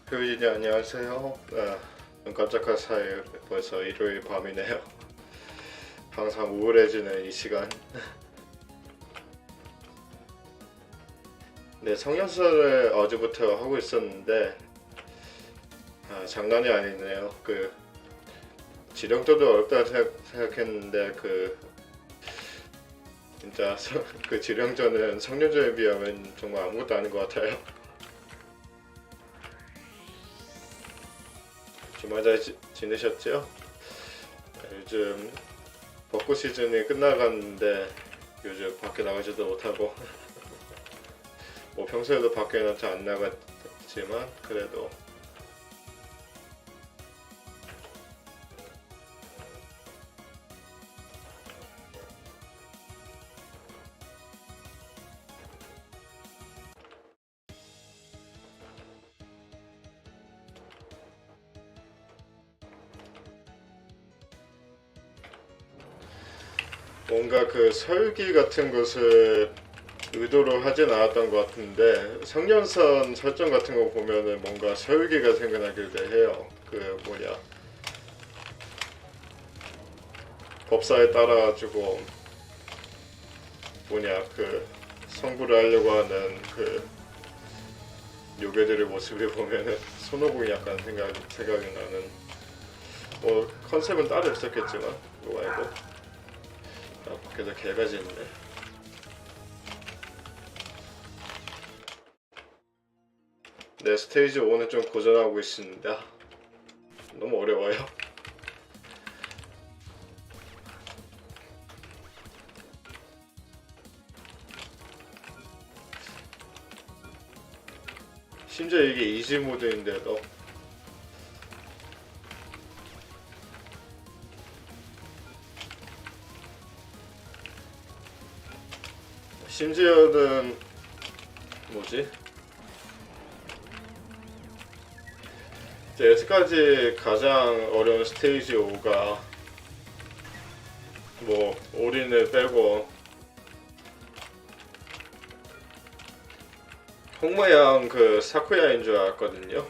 교인이 안녕하세요. 눈 깜짝할 사이에 벌써 일요일 밤이네요. 항상 우울해지는 이 시간. 네, 성년설을 어제부터 하고 있었는데 장난이 아니네요. 지령조도 어렵다고 생각했는데 진짜 그 지령조는 성년조에 비하면 정말 아무것도 아닌 것 같아요. 주말 잘 지내셨죠? 요즘 벚꽃 시즌이 끝나갔는데 요즘 밖에 나가지도 못하고 뭐 평소에도 밖에는 잘 안 나갔지만 그래도 뭔가 설기 같은 것을 의도로 하진 않았던 것 같은데 성년선 설정 같은 거 보면은 뭔가 설기가 생겨나기도 해요. 법사에 따라 가지고 성불을 하려고 하는 요괴들의 모습을 보면은 손오공이 약간 생각이 나는. 뭐 컨셉은 따로 있었겠지만 이거 말고. 밖에서 개가 짖네. 네, 스테이지 5는 좀 고전하고 있습니다. 너무 어려워요. 심지어 이게 이지 모드인데도 심지어는 여기까지 가장 어려운 스테이지 5가 뭐 올인을 빼고 홍모양 사쿠야인 줄 알았거든요.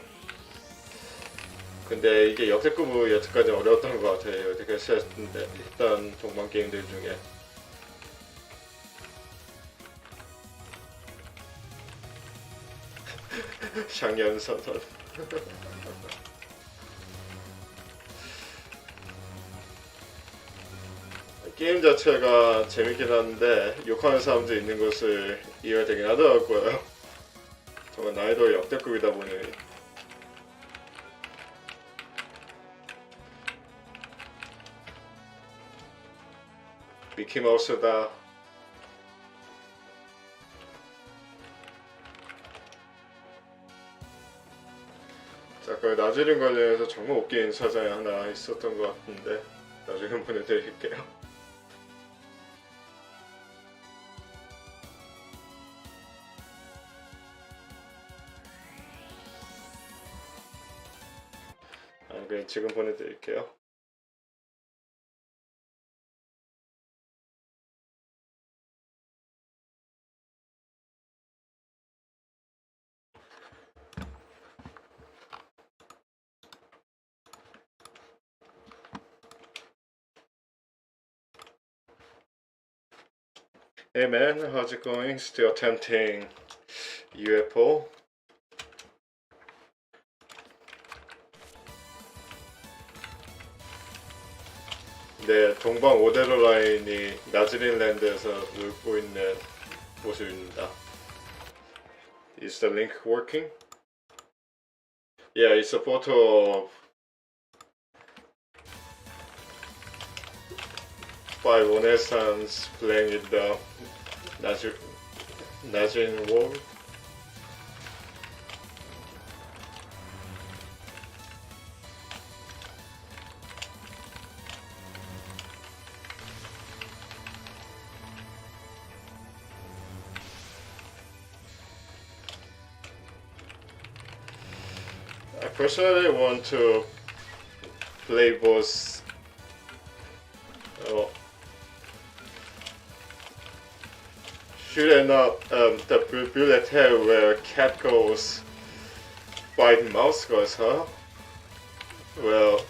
근데 이게 역대급으로 여태까지 어려웠던 것 같아요. 여태까지 했던 동방 게임들 중에. 샹년선선. 게임 자체가 재밌긴 한데 욕하는 사람도 있는 것을 이해가 되긴 하더라고요. 정말 난이도 역대급이다 보니. 미키마우스다. 자, 나즈린 관련해서 정말 웃긴 사장이 하나 있었던 것 같은데 나중에 보내드릴게요. 그냥 지금 보내드릴게요. Hey man, how's it going? Still attempting UFO? 네, 동방 오데로 라인이 나즈린랜드에서 놀고 있는 모습입니다. Is the link working? Yeah, it's a photo of 5 Onesans playing with the Nazirin world. I personally want to play both shoot and the bullet hell where cat goes bite mouse guys, huh? Well,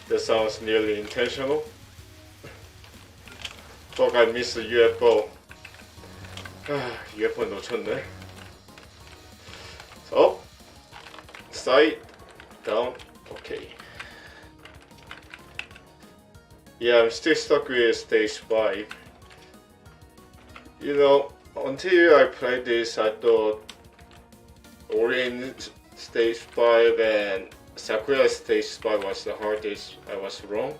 that sounds nearly intentional. Fuck, I missed the UFO. UFO 놓쳤네. Up, side, down, okay. Yeah, I'm still stuck with stage 5. You know, until I played this, I thought Orin stage 5 and Sakura stage 5 was the hardest. I was wrong.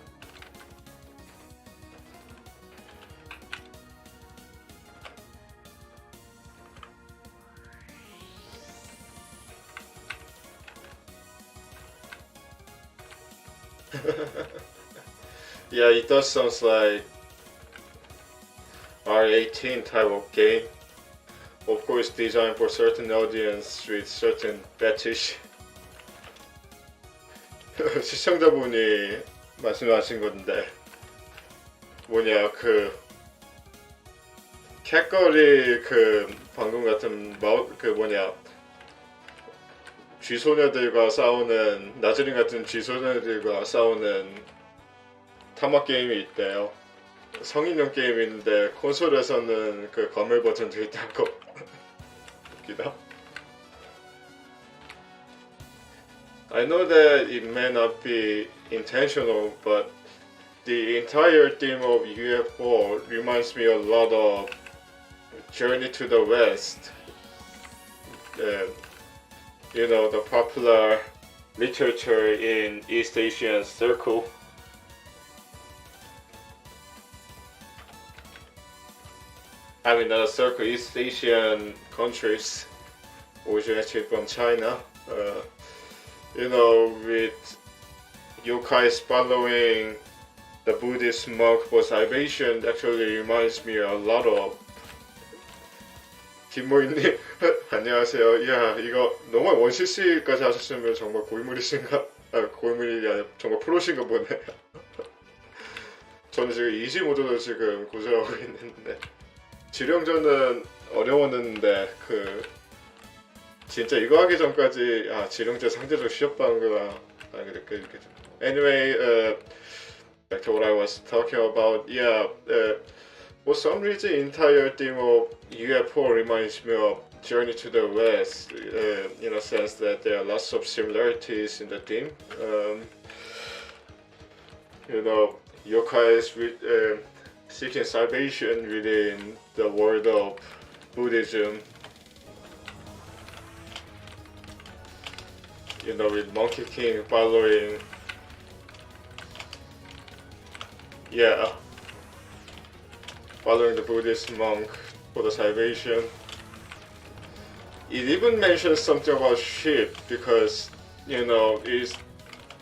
Yeah, it does sound like R18 type of game. Of course, designed for certain audience with certain fetish. 시청자분이 말씀하신 건데 뭐냐 캣거리 방금 같은 쥐소녀들과 싸우는 나즈린 같은 쥐소녀들과 싸우는 타막 게임이 있대요. 성인용 게임인데 콘솔에서는 검을 버전도 있다고. 웃기다. I know that it may not be intentional, but the entire theme of UFO reminds me a lot of Journey to the West. You know, the popular literature in East Asian circle. I mean, the circle East Asian countries originated from China. You know, with yokais following the Buddhist monk for salvation, actually reminds me a lot of. 김모인님, 안녕하세요. 야, 이거 너무 원CC까지 하셨으면 정말 고인물이신가? 고인물이 아니라 정말 프로신가 보네. 저는 지금 이지 모드로 지금 고생하고 있는데. 지령전은 어려웠는데 진짜 이거 하기 전까지 지령전 상대적으로 쉬웠다는 거라 그렇게 느껴져. Anyway, back to what I was talking about. Yeah, for some reason, the entire theme of UFO reminds me of Journey to the West, in a sense that there are lots of similarities in the theme. You know, yokais seeking salvation within the world of Buddhism. You know, with Monkey King following, following the Buddhist monk for the salvation. It even mentions something about sheep because, you know, it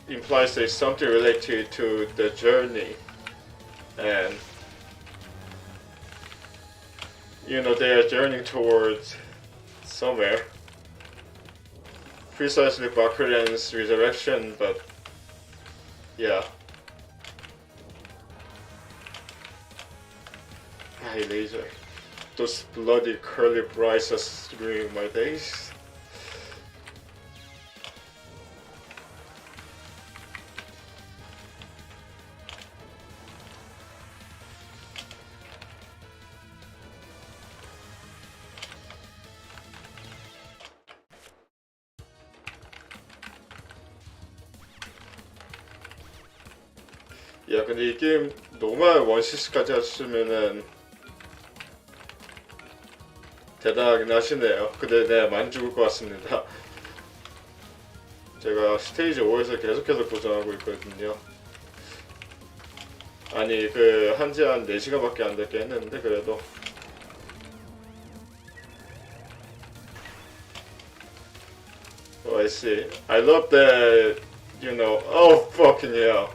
implies there's something related to the journey, and you know, they are journeying towards somewhere. Precisely Bakuren's resurrection, but yeah. Hey, laser. Those bloody curly brights are screwing my face. 야, 근데 이 게임 노말 원시스까지 하시면은 대단하긴 하시네요. 근데 네, 많이 죽을 것 같습니다. 제가 스테이지 5에서 계속해서 고전하고 있거든요. 아니 한지 한 4시간밖에 안 됐게 했는데 그래도 Oh, I see. I love that, you know, oh fucking hell.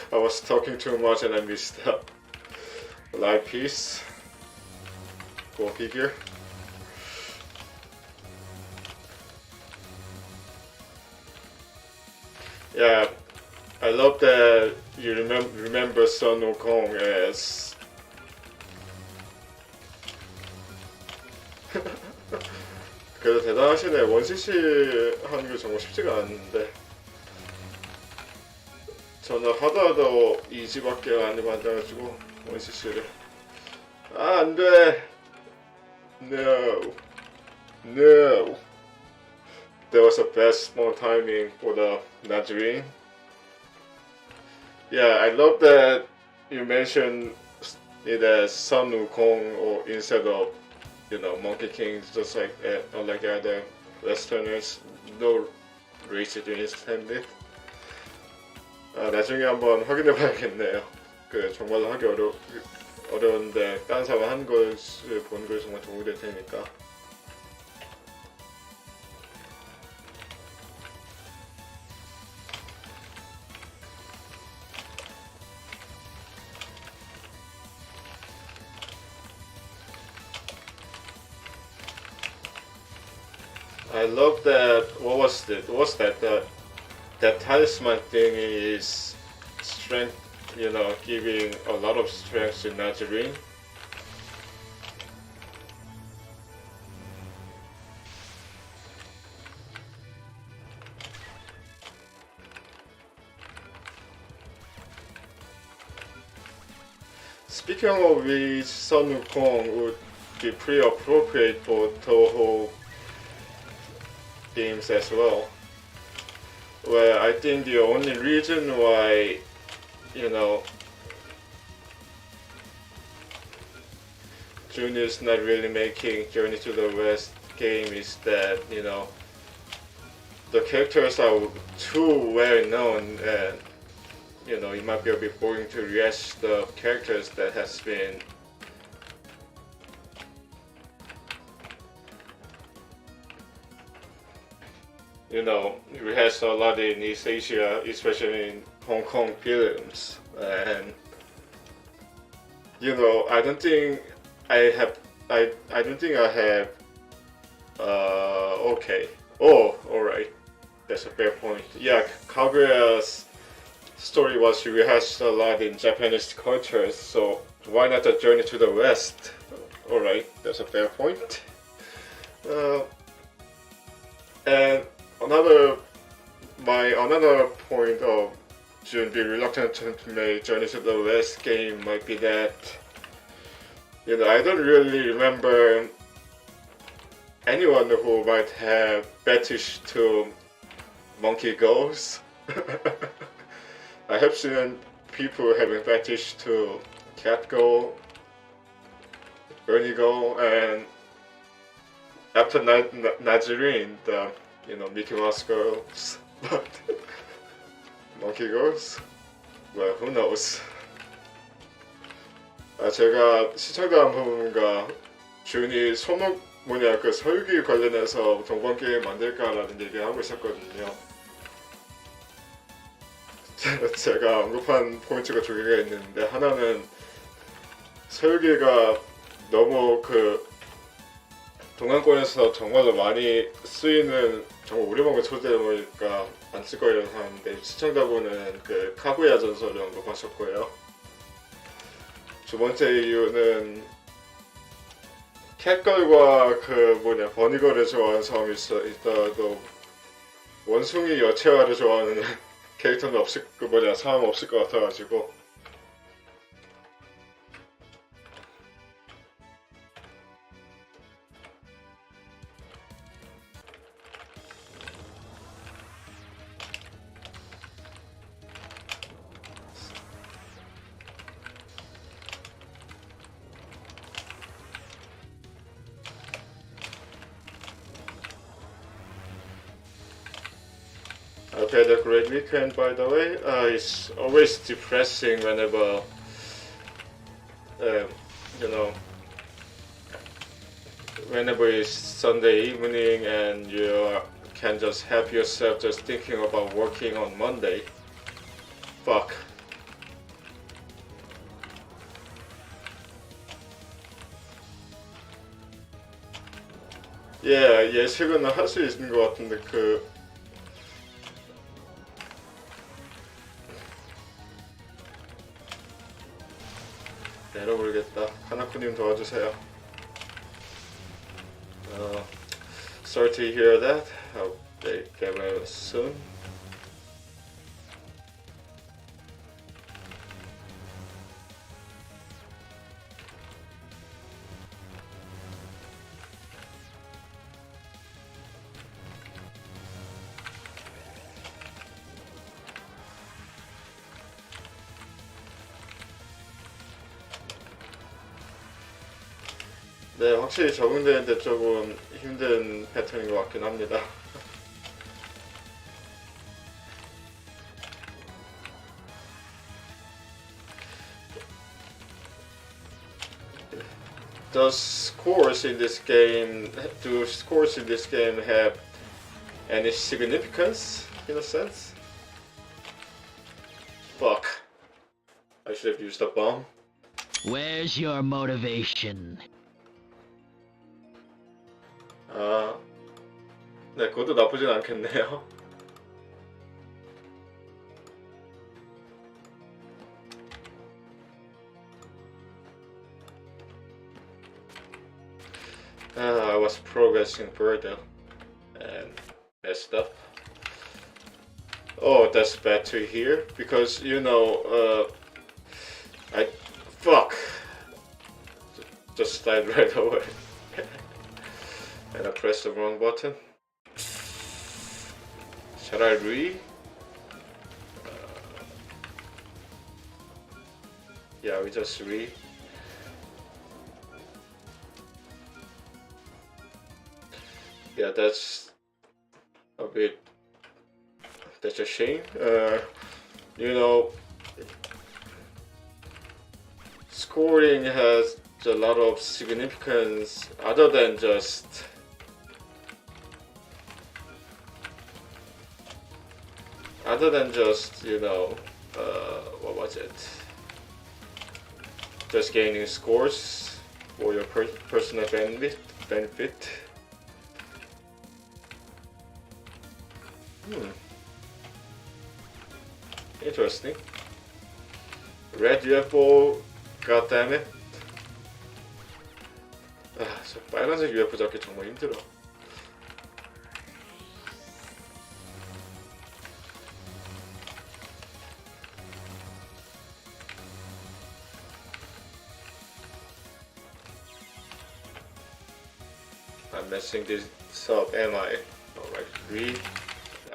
I was talking too much and I missed that. Live piece. Go figure. Yeah, I love that you remember Sun Wukong as 그래도 대단하시네. 원시시 하는 게 정말 쉽지가 않은데 저는 하다도 2지밖에 안 만들어가지고 원시시를 안돼. No, no. That was the best small timing for the Nazarene. Yeah, I love that you mentioned it as Sun Wukong or instead of Monkey King, just like unlike the other Westerners. No racism intended. 나중에 한번 확인해봐야겠네요. 그 정말로 하기 어려운데 딴 사람 한 것을 보는 걸 정말 도움이 될 테니까. I love that. What was it? What was that? That talisman thing is strength. Giving a lot of strength to Nazarene. Speaking of which, Sun Wukong would be pretty appropriate for Touhou games as well. Well, I think the only reason why, June is not really making Journey to the West game is that, the characters are too well known and, it might be a bit boring to rehash the characters that has been rehashed a lot in East Asia, especially in Hong Kong films. And I don't think I have okay. Oh, alright. That's a fair point. Yeah, Kaguya's story was rehashed a lot in Japanese cultures, so why not a Journey to the West? Alright, that's a fair point. And another point of June being reluctant to make Journey to the West game might be that I don't really remember anyone who might have fetished to monkey ghosts. I have seen people having fetish to cat go, Bernie go, and after Nazarene, the Mickey Mouse girls, but monkey girls? Well, who knows? 제가 시청자 한 분과 준이 그 설기 관련해서 동방 게임 만들까라는 얘기를 하고 있었거든요. 제가 언급한 포인트가 두 개가 있는데, 하나는 설기가 너무 동양권에서 정말로 많이 쓰이는 정말 우리먹은 소재물이니까 안 쓸 거라고 하는데, 시청자분은 카구야 전설을 언급하셨고요. 두 번째 이유는 캣걸과 버니걸을 좋아하는 사람이 있어도 원숭이 여체화를 좋아하는 캐릭터는 사람 없을 것 같아가지고. I've had a great weekend, by the way. It's always depressing whenever, whenever it's Sunday evening and you can just help yourself just thinking about working on Monday. Fuck. Yeah, 예측은 할 수 있는 것 같은데 내려버리겠다. 하나쿠님 도와주세요. sorry to hear that. Hope they get well soon. 네, 확실히 적응되는데 조금 힘든 패턴인 것 같긴 합니다. Do scores in this game have any significance in a sense? Fuck. I should have used a bomb. Where's your motivation? 아, 네, 그것도 나쁘진 않겠네요. I was progressing further and messed up. Oh, that's bad to hear because you know, fuck, just died right away. And I pressed the wrong button. Should I read? Yeah, we just read. Yeah, that's a shame. You know, scoring has a lot of significance other than just you know, what was it? Just gaining scores for your personal benefit. Interesting. Red UFO, goddammit. 아, 저 빨간색 UFO 잡기 정말 힘들어. I'm messing this up, am I? Alright, read.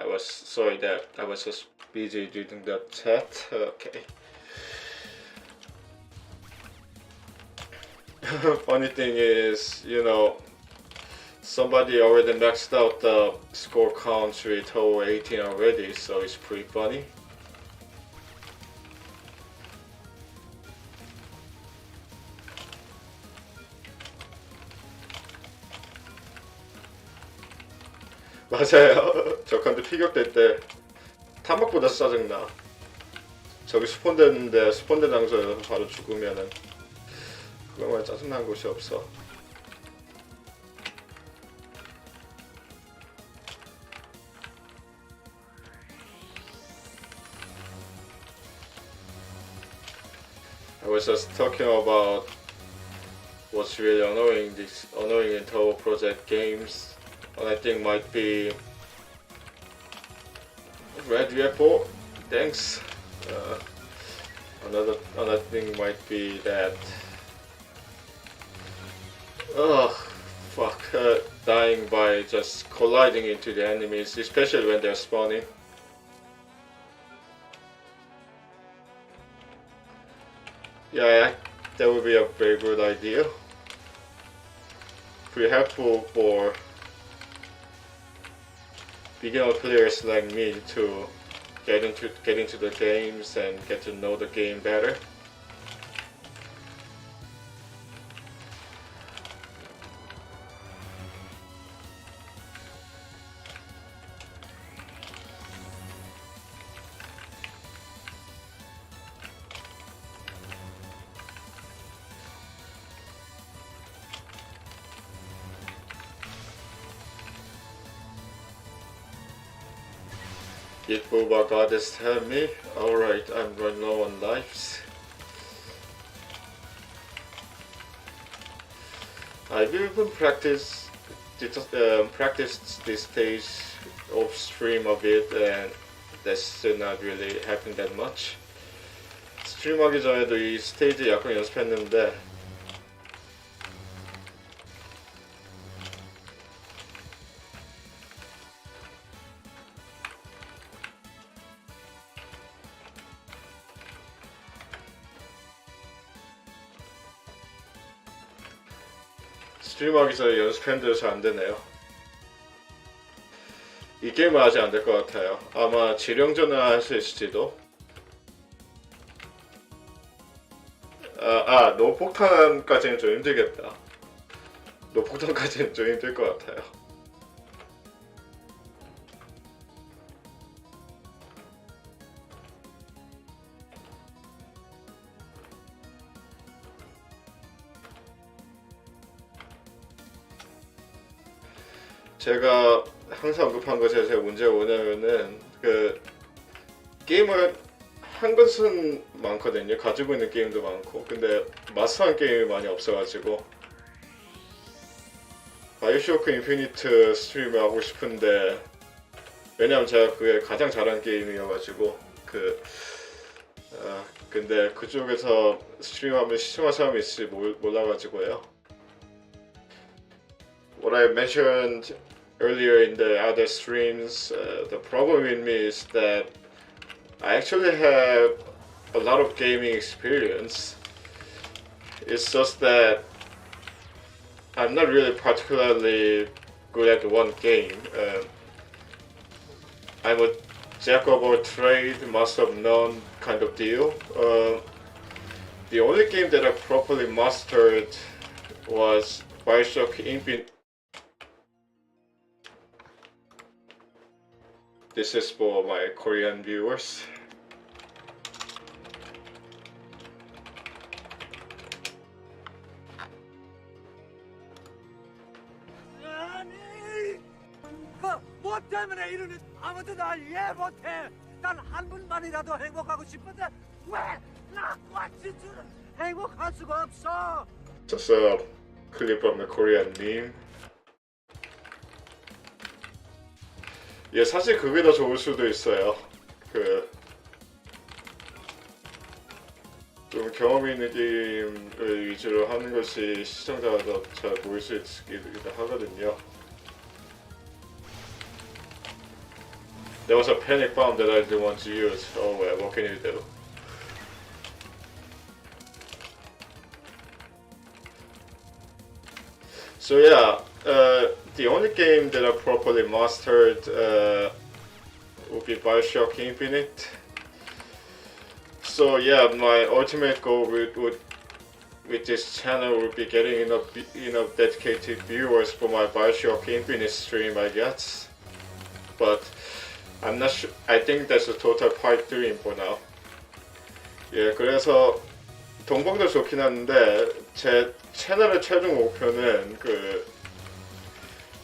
I was sorry that I was just busy reading the chat. Okay. Funny thing is, you know, somebody already maxed out the score count with Touhou 18 already, so it's pretty funny. 맞아요. 저 컨대 피격될 때 탄막보다 짜증나. 저기 스폰됐는데 스폰된 장소에서 바로 죽으면은 그거만 짜증난 곳이 없어. I was just talking about what's really annoying in Touhou project games. What I think might be Red UFO. Thanks. Another thing might be that dying by just colliding into the enemies, especially when they're spawning. Yeah, that would be a very good idea. Pretty helpful for beginner players like me to get into the games and get to know the game better. Did Boba Goddess help me? Alright, I'm running low on lives. I've even practiced practiced this stage off stream a bit, and that's not really happened that much. 스트림하기 전에도 이 스테이지 약간 연습했는데 스트림하기 전에 연습했는데 잘 안되네요. 이 게임은 아직 안 될 것 같아요. 아마 지령전을 할 수 있을지도. 노폭탄까지는 좀 힘들겠다. 노폭탄까지는 좀 힘들 것 같아요. 제가 항상 언급한 것에 제가 문제가 뭐냐면은 그 게임을 한 것은 많거든요. 가지고 있는 게임도 많고, 근데 마스터한 게임이 많이 없어가지고 바이오쇼크 인피니트 스트림을 하고 싶은데, 왜냐면 제가 그게 가장 잘한 게임이어가지고 근데 그쪽에서 스트림하면 시청할 사람이 있을지 몰라가지고요. What I mentioned earlier in the other streams, the problem with me is that I actually have a lot of gaming experience. It's just that I'm not really particularly good at one game. I'm a jack of all trade, master of none kind of deal. The only game that I properly mastered was Bioshock Infinite. This is for my Korean viewers. 아니, 뭐 때문에 이러는 아무도 날 이해 못해. 난 한 분만이라도 행복하고 싶은데 왜 나같이 줄은 행복할 수가 없어. Just a clip from the Korean meme. 예, 사실 그게 더 좋을 수도 있어요. 좀 경험 있는 게임을 위주로 하는 것이 시청자가 더 잘 보일 수 있기도 하거든요. There was a panic bomb that I didn't want to use. Oh well, what can you do? So yeah, the only game that I properly mastered would be Bioshock Infinite. So yeah, my ultimate goal with this channel would be getting enough dedicated viewers for my Bioshock Infinite stream, I guess. But I'm not sure. I think that's a total pipe dream for now. 예, 그래서 동방도 좋긴 한데 제 채널의 최종 목표는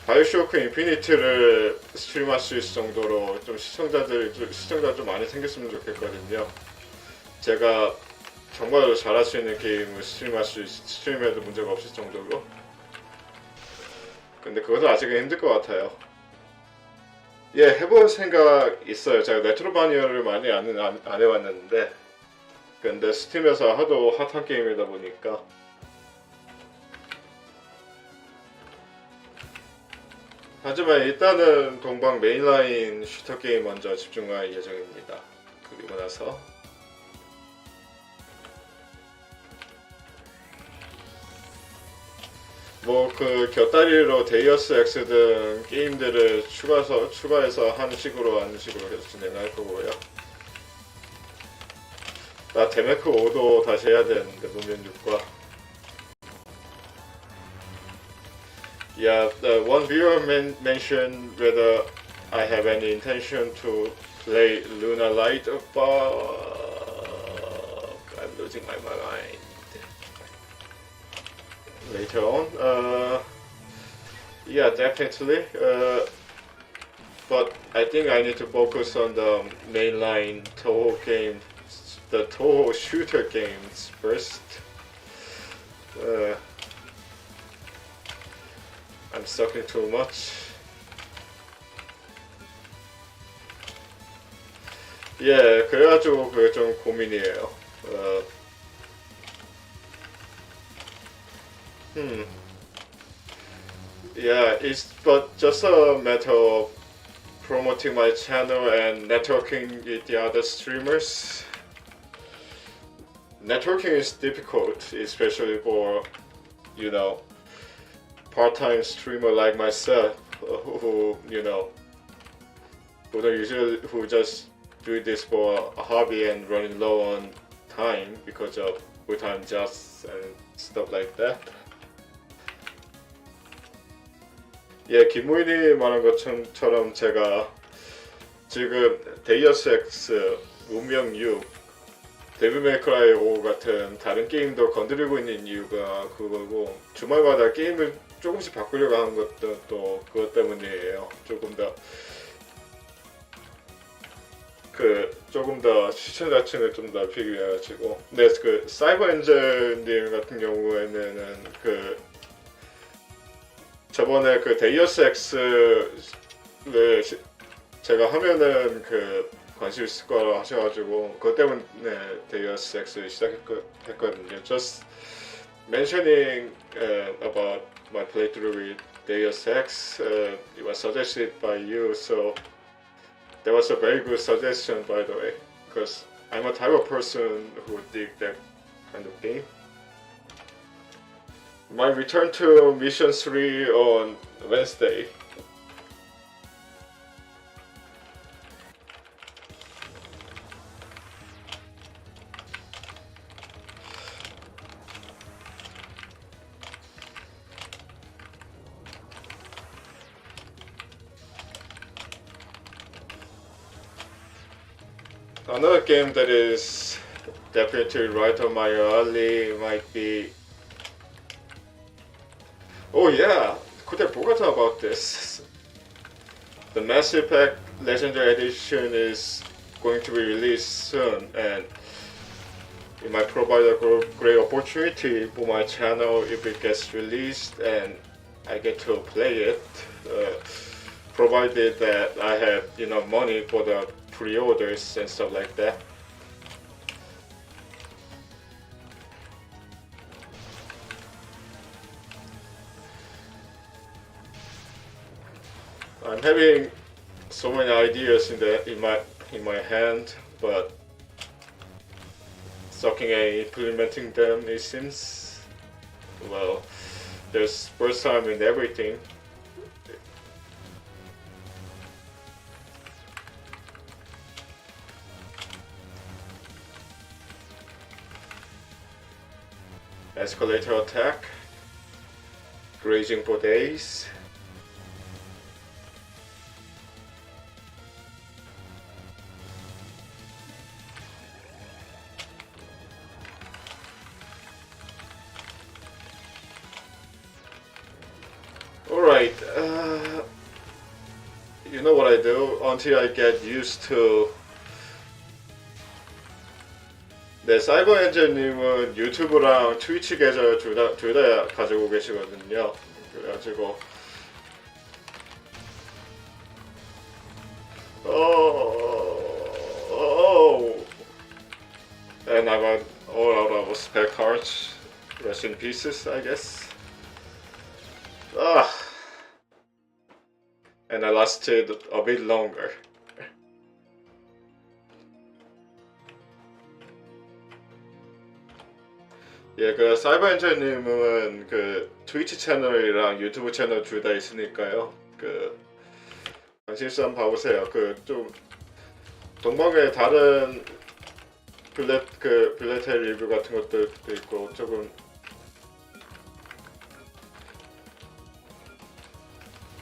바이오쇼크 인피니트를 스트림할 수 있을 정도로 좀 시청자 좀 많이 생겼으면 좋겠거든요. 제가 정말로 잘할 수 있는 게임을 스트림해도 문제가 없을 정도로. 근데 그것도 아직은 힘들 것 같아요. 예, 해볼 생각 있어요. 제가 메트로바니아를 많이 안 해봤는데, 근데 스팀에서 하도 핫한 게임이다 보니까. 하지만 일단은 동방 메인라인 슈터 게임 먼저 집중할 예정입니다. 그리고 나서 뭐 곁다리로 데이어스 X 등 게임들을 추가해서 하는 식으로 계속 진행할 거고요. 나 데메크 5도 다시 해야 되는데 문면 6과. Yeah, one viewer mentioned whether I have any intention to play Luna Light. Fuck, I'm losing my mind. Later on, yeah, definitely. But I think I need to focus on the mainline Touhou game, the Touhou shooter games I'm sucking too much. 예, 그래가지고 그게 좀 고민이에요. Yeah, it's but just a matter of promoting my channel and networking with the other streamers. Networking is difficult, especially for, you know, part-time streamer like myself, who who just do this for a hobby and running low on time because of full-time jobs and stuff like that. 예, 김무인이 말한 것처럼 제가 지금 데이어스 X, 운명 6, 데빌 메이크라이 5 같은 다른 게임도 건드리고 있는 이유가 그거고, 주말마다 게임을 조금씩 바꾸려고 하는 것도 또 그것 때문이에요. 조금 더 시청자층을 좀 넓히기 위해 가지고. 네, 그 사이버 엔젤님 같은 경우에는 저번에 그 데이어스 X를 제가 하면은 관심 있을 거라 하셔가지고 그것 때문에 데이어스 X를 시작했거든요. Just mentioning about my playthrough with Deus Ex, it was suggested by you, so that was a very good suggestion, by the way, because I'm a type of person who dig that kind of game. My return to Mission 3 on Wednesday. Another game that is definitely right on my alley might be. Oh yeah, could I forgot about this? The Mass Effect Legendary Edition is going to be released soon, and it might provide a great opportunity for my channel if it gets released and I get to play it, provided that I have enough money for the pre-orders and stuff like that. I'm having so many ideas in my hand, but sucking and implementing them, it seems, well, there's first time in everything. Escalator attack, grazing for days. Alright, you know what I do until I get used to. 네, 사이버 엔젤님은 유튜브랑 트위치 계정 둘 다 가지고 계시거든요. 그래가지고 and I got all out of spare cards. Rest in pieces, I guess. And I lasted a bit longer. 예, 그 사이버 엔젤님은 그 트위치 채널이랑 유튜브 채널 둘 다 있으니까요. 관심 있으면 봐보세요. 좀 동방의 다른 블레텔 리뷰 같은 것들도 있고 조금.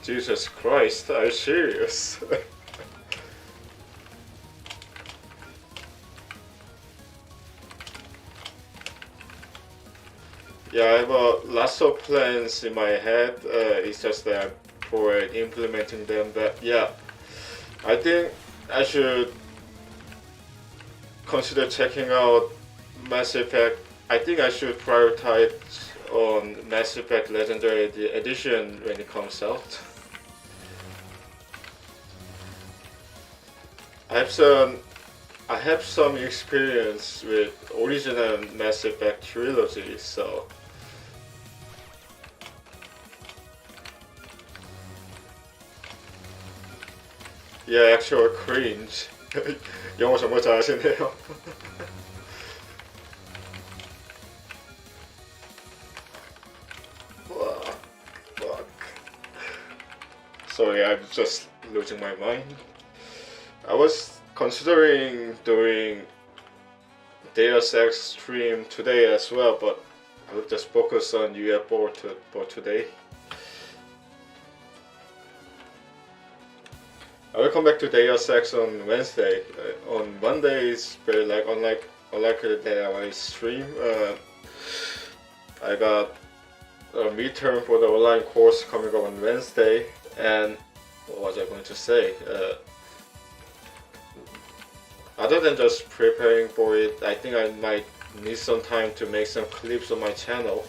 Jesus Christ, are you serious? Yeah, I have lots of plans in my head. It's just that for implementing them. But yeah, I think I should consider checking out Mass Effect. I think I should prioritize on Mass Effect Legendary Edition when it comes out. I have some experience with original Mass Effect trilogy, so yeah, actual cringe. 영어 정말 잘하시네요. Fuck. Sorry, I'm just losing my mind. I was considering doing Deus Ex stream today as well, but I will just focus on UFO for today. I will come back to Deus Ex on Wednesday. On Monday is very unlikely that I stream. I got a midterm for the online course coming up on Wednesday, and what was I going to say? Other than just preparing for it, I think I might need some time to make some clips on my channel.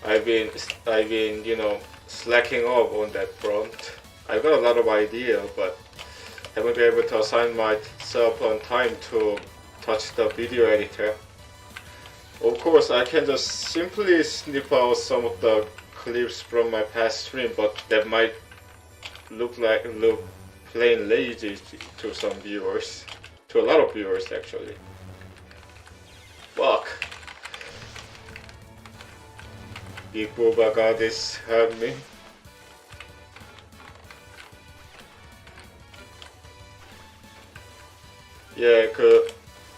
I've been slacking off on that front. I've got a lot of ideas, but haven't been able to assign myself on time to touch the video editor. Of course, I can just simply snip out some of the clips from my past stream, but that might look plain lazy to some viewers, to a lot of viewers actually. Fuck. Big Booba Goddess had me. 예,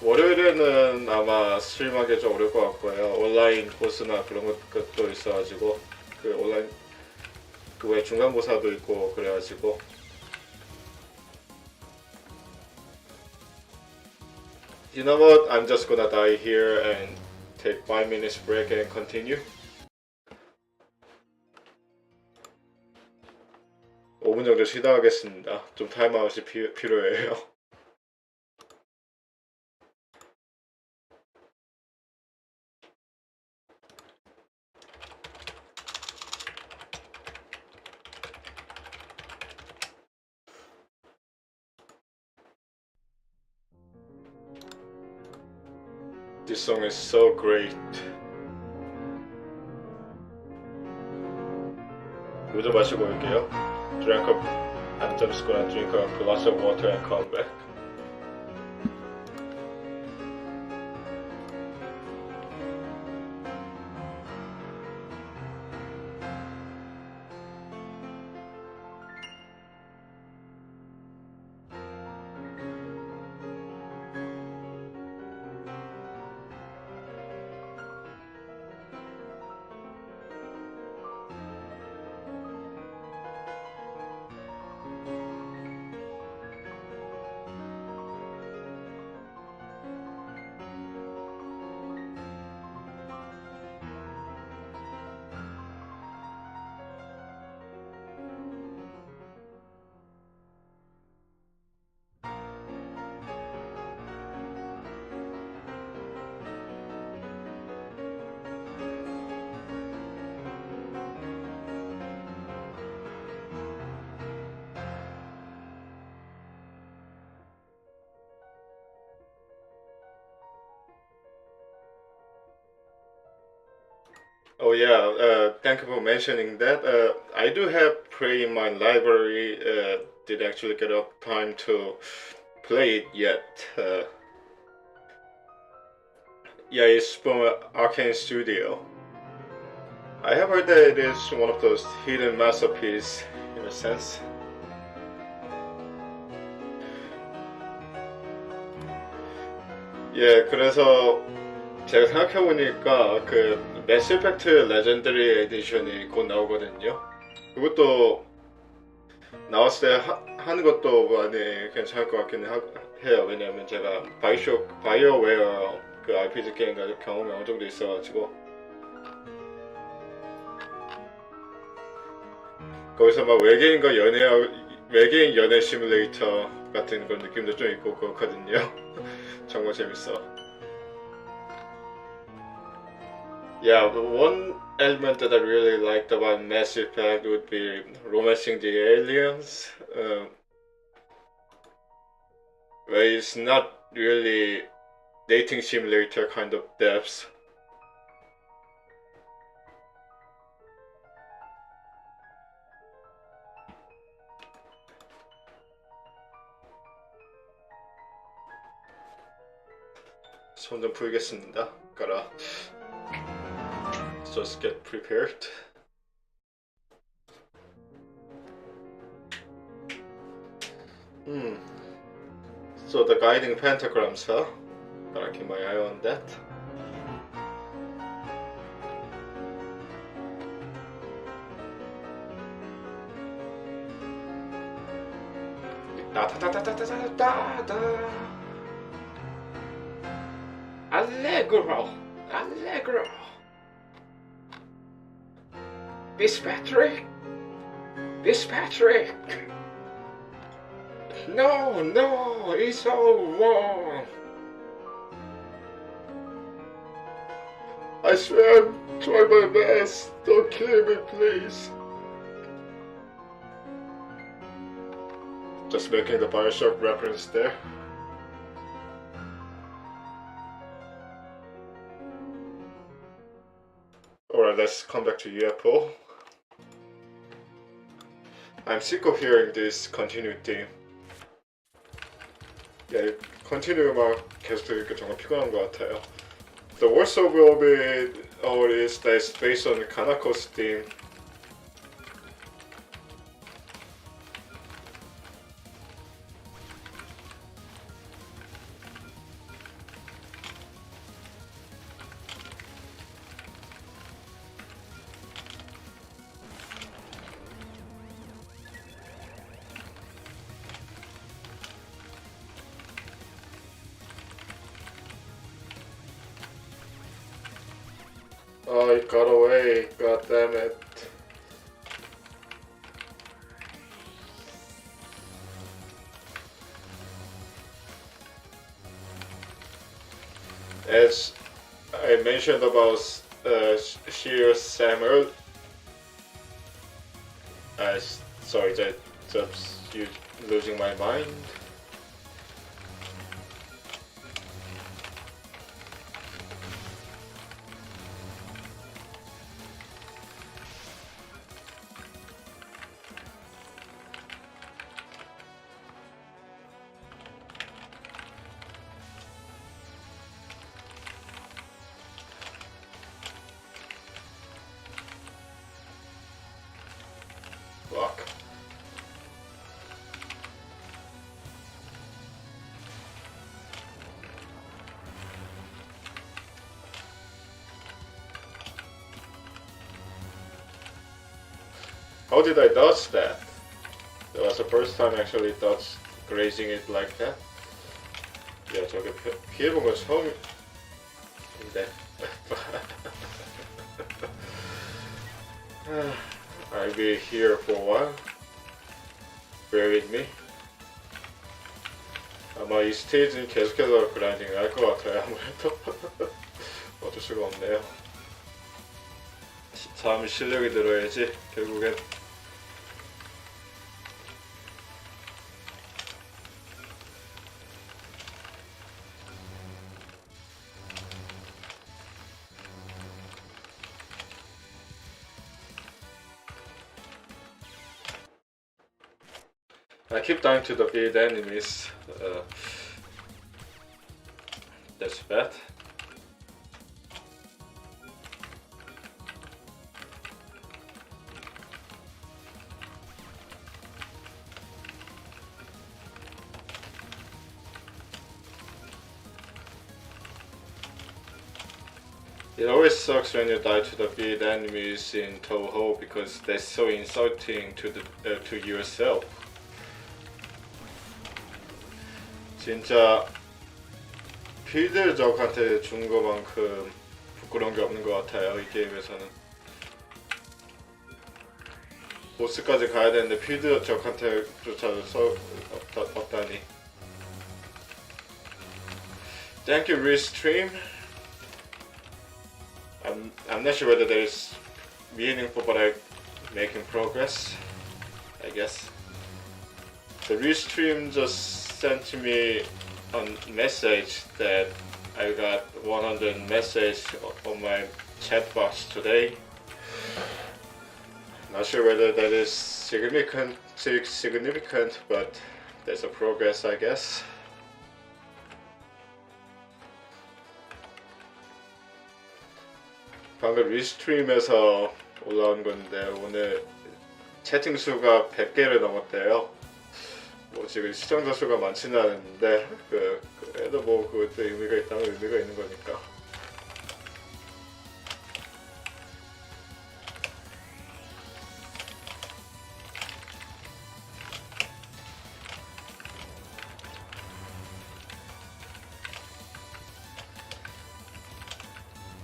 월요일에는 아마 스트림하기 좀 어려울 것 같고요. 온라인 코스나 그런 것도 있어가지고 온라인 그 외 중간고사도 있고 그래가지고 You know what? I'm just gonna die here and take 5 minutes break and continue. 5분 정도 쉬다 가겠습니다. 좀 타임아웃이 필요해요. This song is so great. 물 좀 마시고 올게요. I'm just gonna drink a glass of water and come back. Oh yeah, thank you for mentioning that. I do have Prey in my library. Didn't actually get up time to play it yet. Yeah, it's from Arcane Studio. I have heard that it is one of those hidden masterpieces in a sense. 예, 그래서 제가 생각해보니까 그 매스 이펙트 레전더리 에디션이 곧 나오거든요. 그것도 나왔을 때 하는 것도 많이 괜찮을 것 같긴 해요. 왜냐면 제가 바이오웨어 그 RPG 게임과 경험이 어느 정도 있어가지고 거기서 막 외계인 연애 시뮬레이터 같은 그런 느낌도 좀 있고 그렇거든요. 정말 재밌어. Yeah, one element that I really liked about Mass Effect would be romancing the aliens. Where it's not really dating simulator kind of depths. 손 좀 풀겠습니다. 가라. Just get prepared. So the guiding pentagrams, huh? Gotta keep my eye on that. Da da da da da da da da. Allegro, allegro. Miss Patrick, Miss Patrick. No, no, it's all wrong. I swear I'm trying my best. Don't kill me, please. Just making the Bioshock reference there. Alright, let's come back to UFO. I'm sick of hearing this continued theme. 야, 컨티뉴만 계속 들으니까 정말 피곤한 것 같아요. The worst of all is that it's based on Kanako's theme. Oh, it got away, god damn it. As I mentioned about Sheer Samuel, sorry, that's you losing my mind. Fuck. How did I dodge that? That was the first time I actually dodged grazing it like that. 야, 저게 피해본 건 처음인데. I'll be here for a while. Bear with me. 아마 이 스테이지는 계속해서 그라인딩을 할 것 같아요. 아무래도 어쩔 수가 없네요. 다음 실력이 늘어야지 결국엔. I keep dying to the big enemies. That's bad. It always sucks when you die to the big enemies in Touhou because they're so insulting to yourself. 진짜 필드 적한테 준 거만큼 부끄러운 게 없는 것 같아요. 이 게임에서는 보스까지 가야 되는데 필드 적한테 조차도 없다니. Thank you, Restream. I'm not sure whether that is meaningful, but I'm making progress, I guess. The restream just sent to me a message that I got 100 messages on my chat box today. Not sure whether that is significant, but there's a progress, I guess. 방금 리스트림에서 올라온 건데 오늘 채팅 수가 100개를 넘었대요. 뭐 지금 시청자 수가 많지는 않은데 그래도 뭐 그것도 의미가 있다면 의미가 있는 거니까.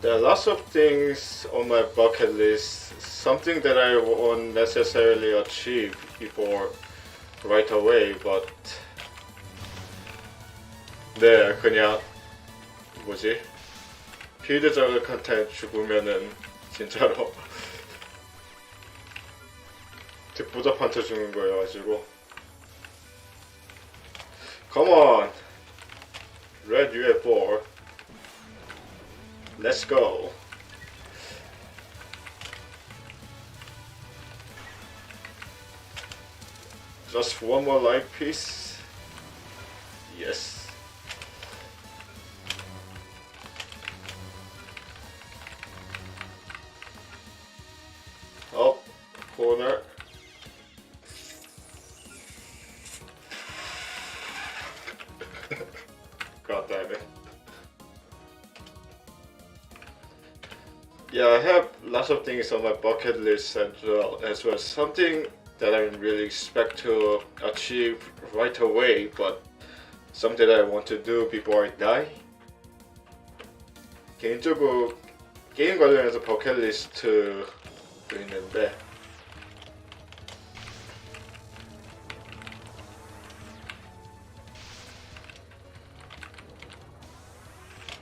There are lots of things on my bucket list, something that I won't necessarily achieve before right away, but 네, 그냥 뭐지? 필드 저격한테 죽으면은 진짜로 득부잡한테 죽는 거여 가지고. Come on, Red UFO. Let's go. Just one more life piece. Yes. Oh, corner. God damn it. Yeah, I have lots of things on my bucket list as well. Something that I really expect to achieve right away, but something that I want to do before I die. 개인적으로 게임 관련해서 버킷리스트도 있는데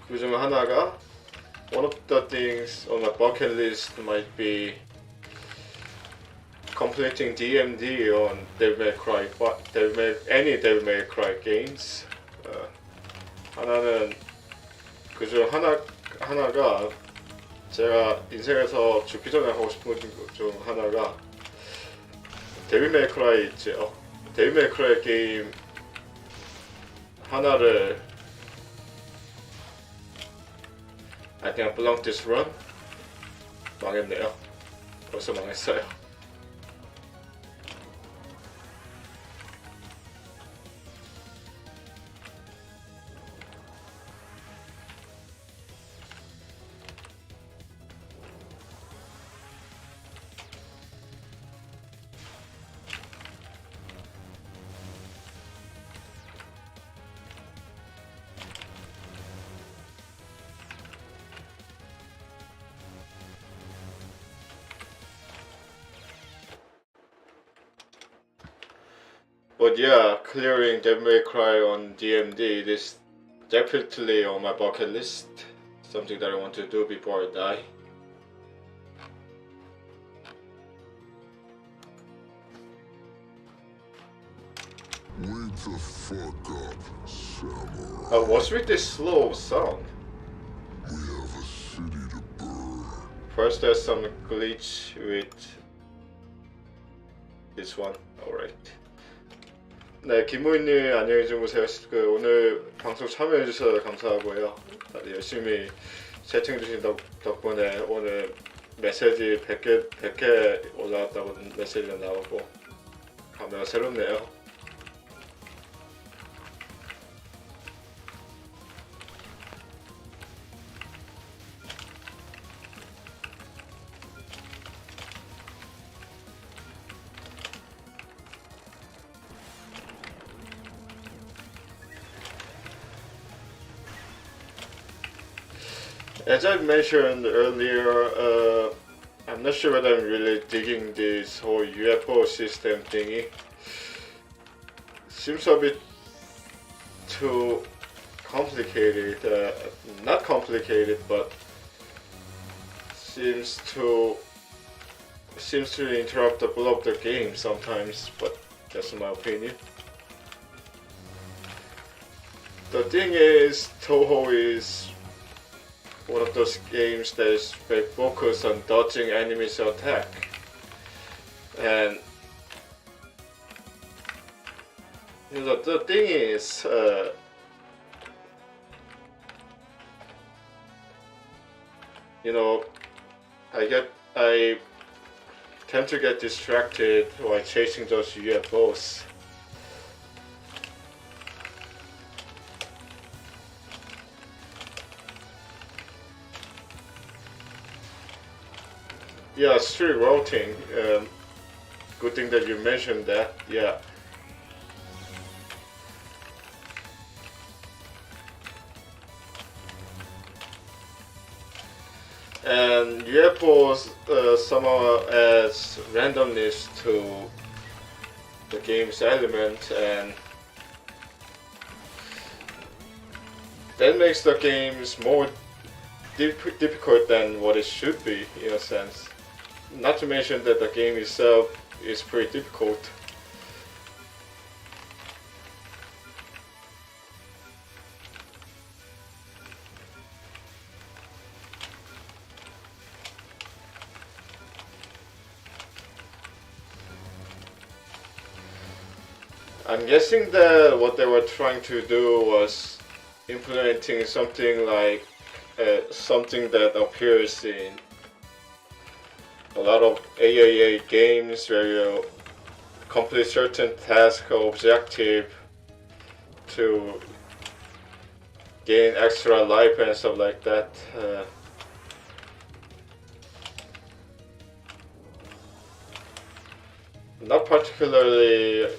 그중 하나가 one of the things on my bucket list might be completing DMD on Devil May Cry, any Devil May Cry games. 하나는 그중 하나가 제가 인생에서 죽기 전에 하고 싶은 것 중 하나가 데빌 메이 크라이 있죠. 데빌 메이 크라이 게임 하나를 I think I belong this run. 망했네요. 벌써 망했어요. But yeah, clearing Devil May Cry on DMD is definitely on my bucket list. Something that I want to do before I die. Wake the fuck up, samurai. What's with this slow song? We have a city to burn. First there's some glitch with this one. Alright. 네, 김우인님 안녕히 주무세요. 오늘 방송 참여해주셔서 감사하고요. 다들 열심히 채팅해주신 덕분에 오늘 메시지 100개 올라왔다고 메시지가 나오고 감회가 새롭네요. As I mentioned earlier, I'm not sure whether I'm really digging this whole UFO system thingy. Seems a bit too complicated. Not complicated, but seems to interrupt the flow of the game sometimes, but that's my opinion. The thing is, Touhou is one of those games that is very focused on dodging enemies' attack, and the thing is, I tend to get distracted while chasing those UFOs. Yeah, street routing. Good thing that you mentioned that. Yeah. And UFOs somehow adds randomness to the game's element, and that makes the games more difficult than what it should be, in a sense. Not to mention that the game itself is pretty difficult. I'm guessing that what they were trying to do was implementing something like something that appears in a lot of AAA games where you complete certain task or objective to gain extra life and stuff like that. Not particularly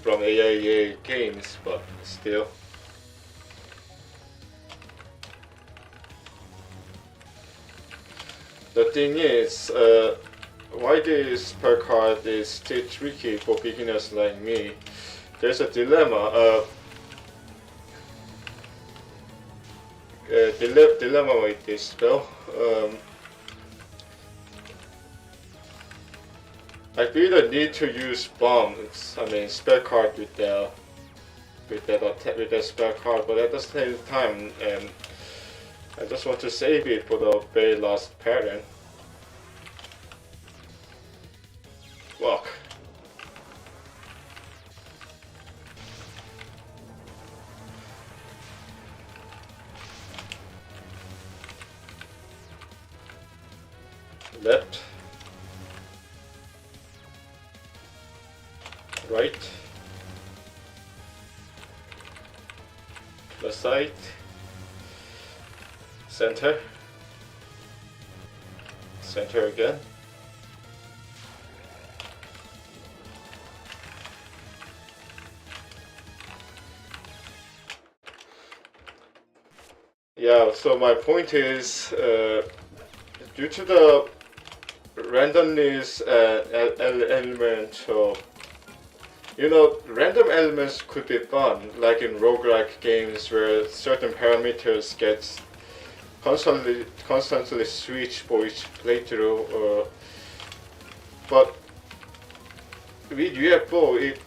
from AAA games, but still. The thing is, why this spell card is still tricky for beginners like me. There's a dilemma. Dilemma with this spell. I feel the need to use bombs. I mean, spell card with that spell card, but at the same time, I just want to save it for the very last pattern. Walk. Left. Right. Left side. Center. Center again. Yeah, so my point is, due to the randomness element of, random elements could be fun, like in roguelike games where certain parameters get constantly switched for each playthrough. But with UFO, it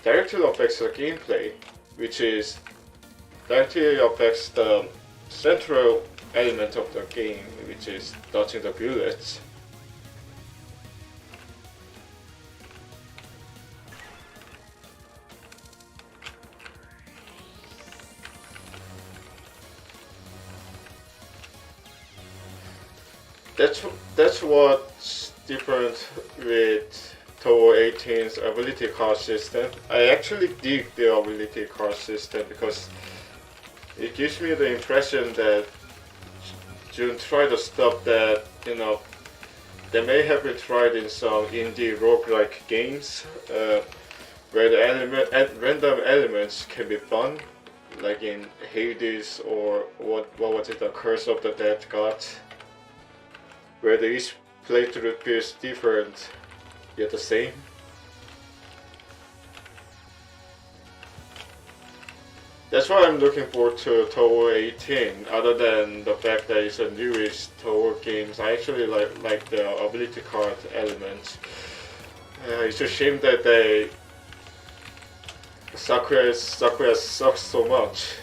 directly affects the gameplay, which is directly affects the central element of the game, which is dodging the bullets. That's what's different with Touhou 18's ability card system. I actually dig the ability card system because it gives me the impression that Jun tried the stuff that, they may have been tried in some indie roguelike games, where the random elements can be fun, like in Hades or what was it, the Curse of the Dead God, where each playthrough feels different yet the same. That's why I'm looking forward to Touhou 18. Other than the fact that it's a newish Touhou games, I actually like the ability card element. It's a shame that Sakura sucks so much.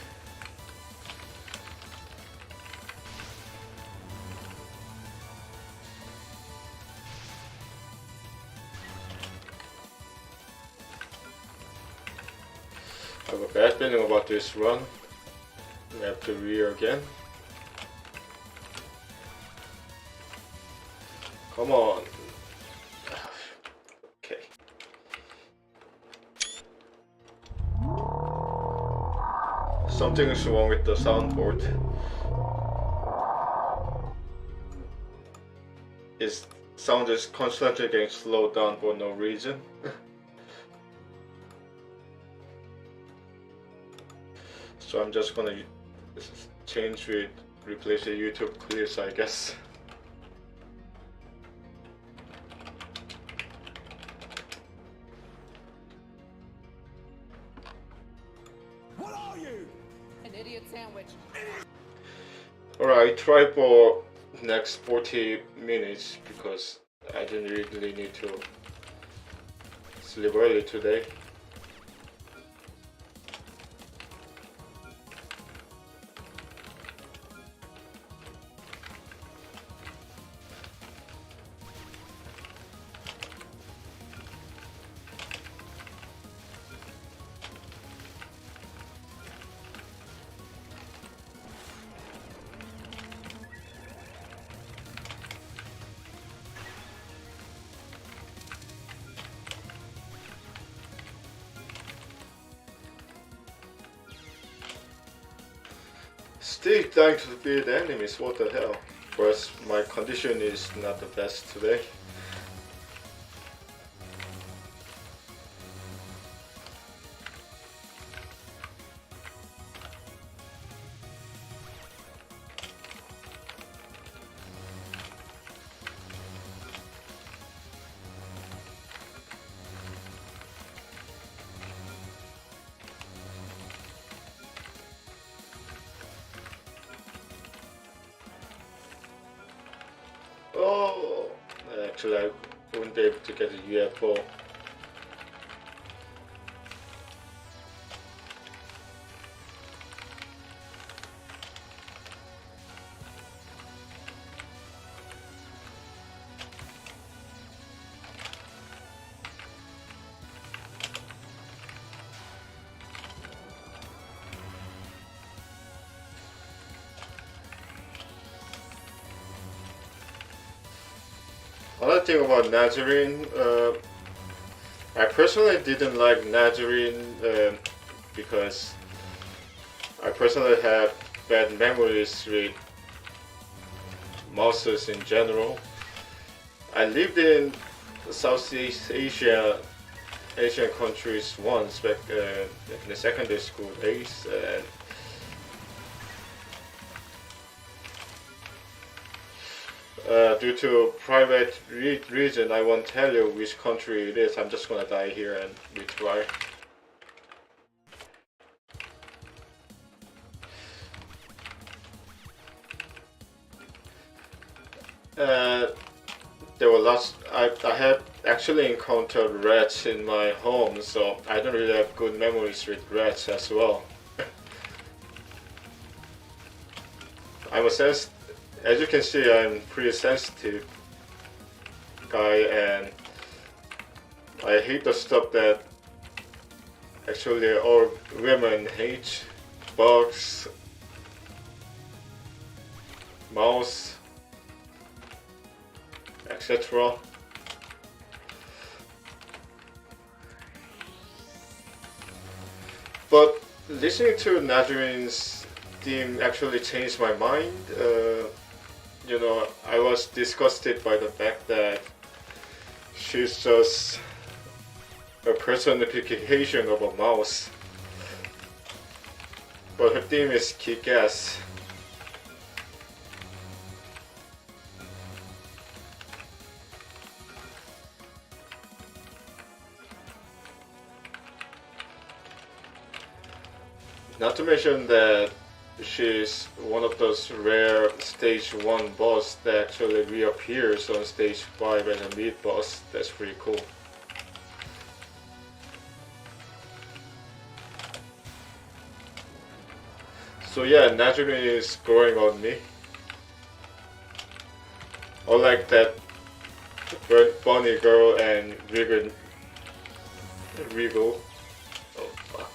I have a bad feeling about this run. We have to rear again. Come on. Okay. Something is wrong with the soundboard. Its sound is constantly getting slowed down for no reason. So I'm just gonna replace the YouTube clips, I guess. What are you? An idiot sandwich. Alright, try for next 40 minutes because I didn't really need to sleep early today. Still trying to beat enemies, what the hell? Whereas my condition is not the best today. Oh, actually I wouldn't be able to get a UFO. Another thing about Nazarene, I personally didn't like Nazarene because I personally have bad memories with mouses in general. I lived in Southeast Asian countries once back in the secondary school days. Due to private reason, I won't tell you which country it is. I'm just gonna die here and retry. There were lots. I have actually encountered rats in my home, so I don't really have good memories with rats as well. As you can see, I'm pretty sensitive guy, and I hate the stuff that actually all women hate: bugs, mouse, etc. But listening to Nazarene's theme actually changed my mind. You know, I was disgusted by the fact that she's just a personification of a mouse. But her theme is kick-ass. Not to mention that she's one of those rare stage 1 boss that actually reappears on stage 5 as a mid boss. That's pretty cool. So yeah, Najumi is growing on me. Unlike that bunny girl and Regal. Oh fuck.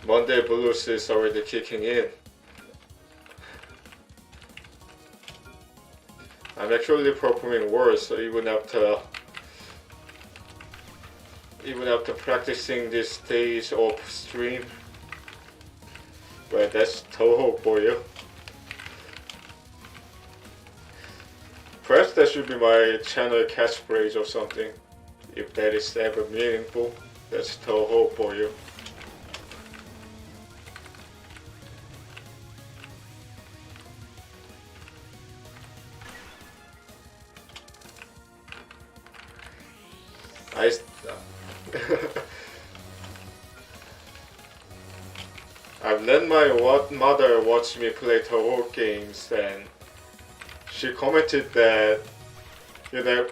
Monday blues is already kicking in. I'm actually performing worse even after practicing this stage off stream. Well, that's Touhou for you. Perhaps that should be my channel catchphrase or something. If that is ever meaningful, that's Touhou for you. I've let my mother watch me play Touhou games, and she commented that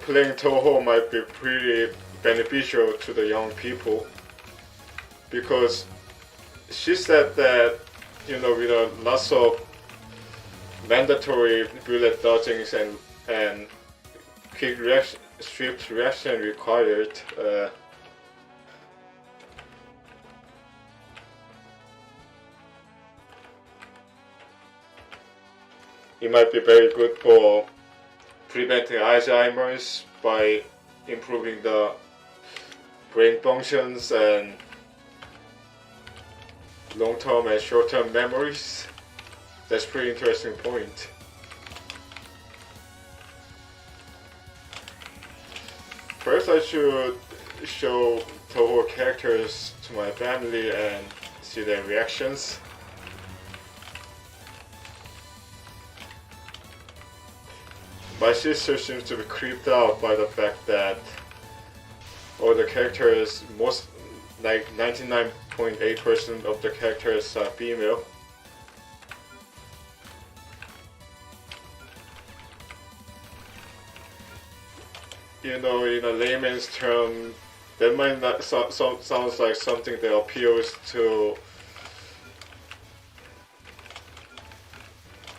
playing Touhou might be pretty beneficial to the young people, because she said that with lots of mandatory bullet dodgings and quick reaction, swift reaction required. It might be very good for preventing Alzheimer's by improving the brain functions and long-term and short-term memories. That's a pretty interesting point. First, I should show Touhou characters to my family and see their reactions. My sister seems to be creeped out by the fact that all the characters, like 99.8% of the characters are female. In a layman's term, that might not sounds like something that appeals to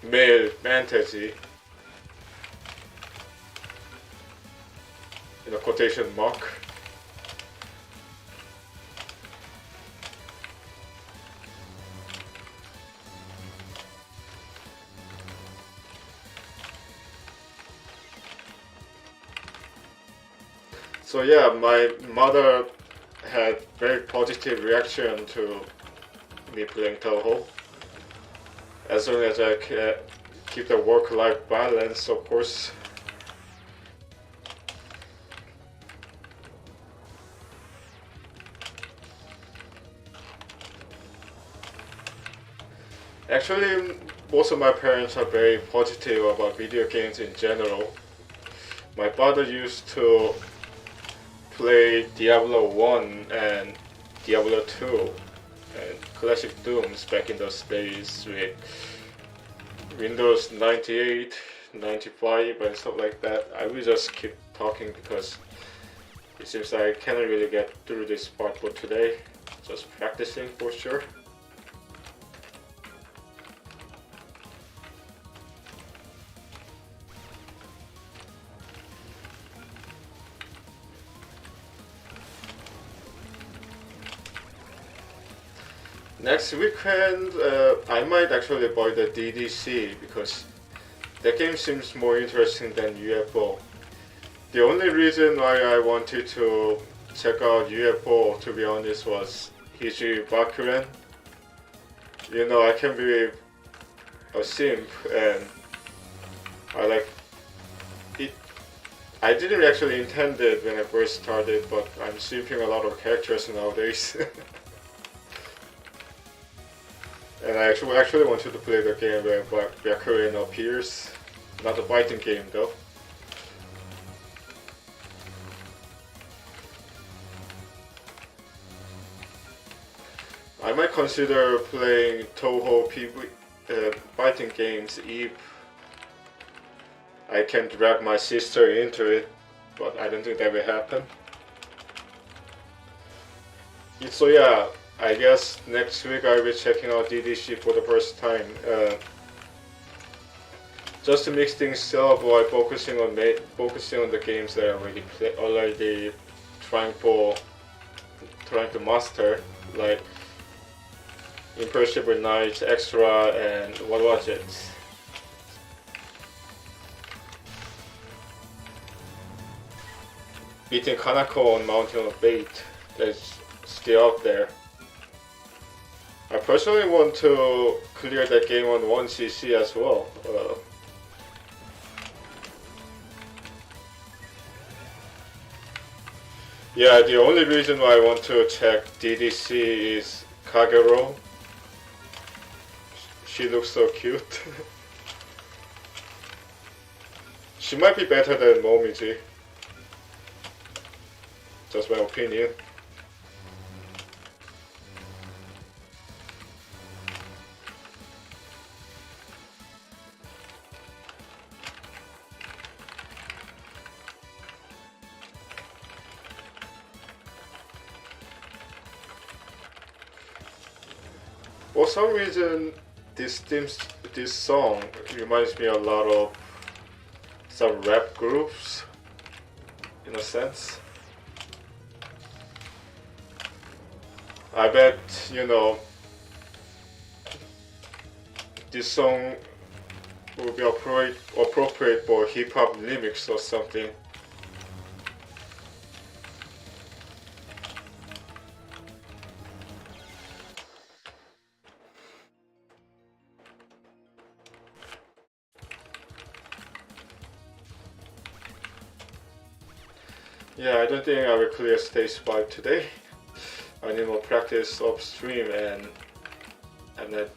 male fantasy. Quotation mark. So yeah, my mother had very positive reaction to me playing Touhou. As long as I can keep the work-life balance, of course. Actually, most of my parents are very positive about video games in general. My father used to play Diablo 1 and Diablo 2 and classic Dooms back in those days with Windows 98, 95 and stuff like that. I will just keep talking because it seems like I cannot really get through this part for today. Just practicing for sure. Next weekend, I might actually buy the DDC because that game seems more interesting than UFO. The only reason why I wanted to check out UFO, to be honest, was Hiji Bakuren. I can be a simp and I like it. I didn't actually intend it when I first started, but I'm simping a lot of characters nowadays. And I actually wanted to play the game when Byakuren appears. Not a fighting game though. I might consider playing Touhou fighting games if I can drag my sister into it, but I don't think that will happen. So yeah, I guess next week I'll be checking out DDC for the first time. Just to mix things up while focusing on the games that I already trying to master, like Imperishable Knights, Extra, and what was it? Beating Kanako on Mountain of Fate. That's still out there. I personally want to clear that game on 1cc as well. Yeah, the only reason why I want to check DDC is Kagero. She looks so cute. She might be better than Momiji. Just my opinion. For some reason, this song reminds me a lot of some rap groups, in a sense. I bet, you know, this song will be appropriate for hip-hop lyrics or something. Yeah, I don't think I will clear stage 5 today. I need more practice upstream, and that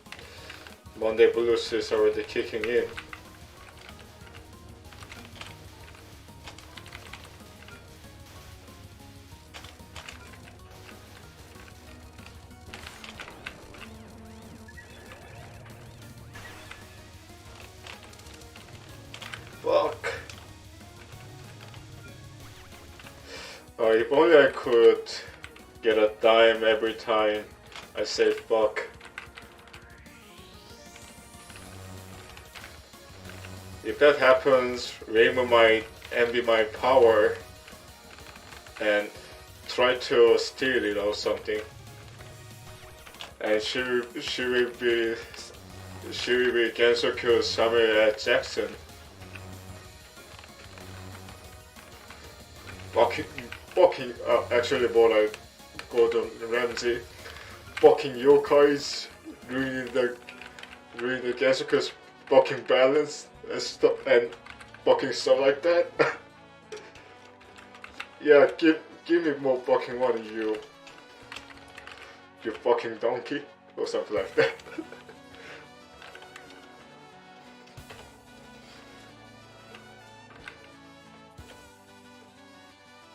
Monday blues is already kicking in. Fuck. If only I could get a dime every time I say fuck. If that happens, Raymond might envy my power and try to steal it or something. And she will be Gensoku Samuel L. Jackson. Fucking, actually more like Gordon Ramsay. Fucking yokais ruining the Gensoku's fucking balance and stuff, and fucking stuff like that. Yeah, give me more fucking money, you fucking donkey, or something like that.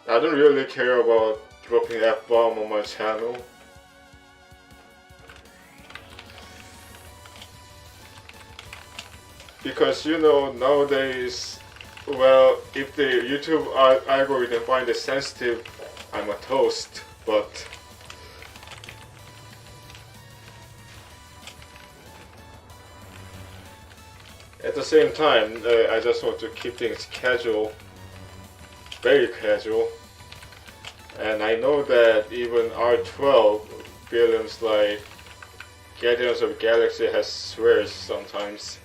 I don't really care about dropping F-bomb on my channel. Because, you know, nowadays, well, if the YouTube algorithm finds it sensitive, I'm a toast, but at the same time, I just want to keep things casual, very casual. And I know that even R12 films like Guardians of the Galaxy has swears sometimes.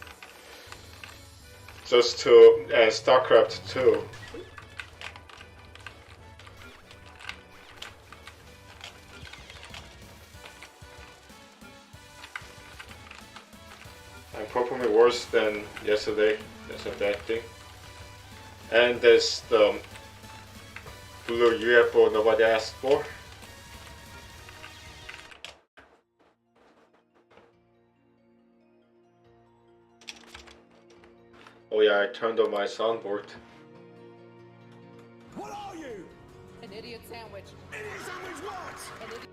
Just to, and StarCraft 2. I'm probably worse than yesterday, that's a bad thing. And there's the blue UFO nobody asked for. Oh yeah, I turned on my soundboard. What are you? An idiot sandwich. Idiot sandwich what? An idiot.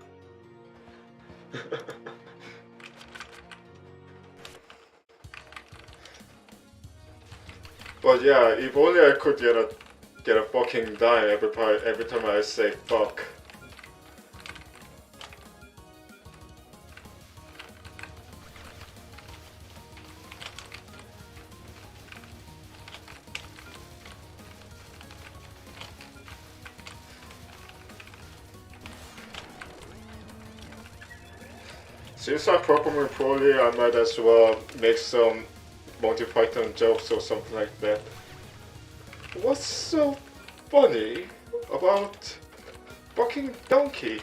But yeah, if only I could get a fucking dime every time I say fuck. Since I'm performing poorly, I might as well make some Monty Python jokes or something like that. What's so funny about fucking donkey?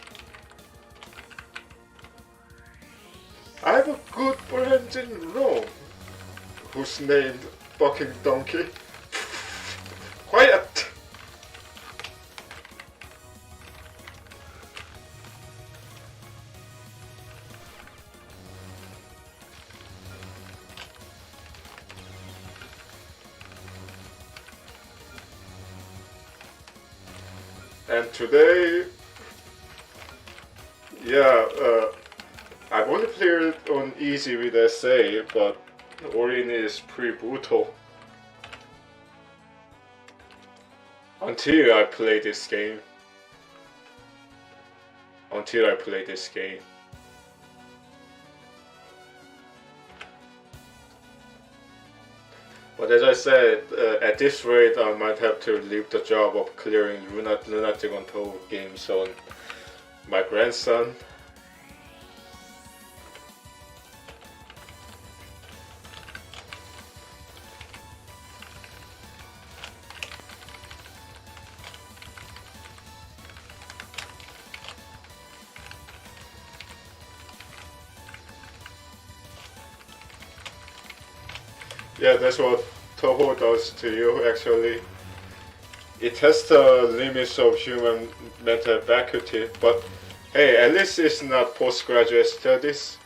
I have a good friend in Rome who's named fucking donkey. Quiet! And today, yeah, I've only played it on easy with SA, but Orin is pretty brutal. Until I play this game. But as I said, at this rate I might have to leave the job of clearing lunatic on Touhou games on my grandson. Yeah, that's what Touhou does to you actually. It tests the limits of human mental faculty, but hey, at least it's not postgraduate studies.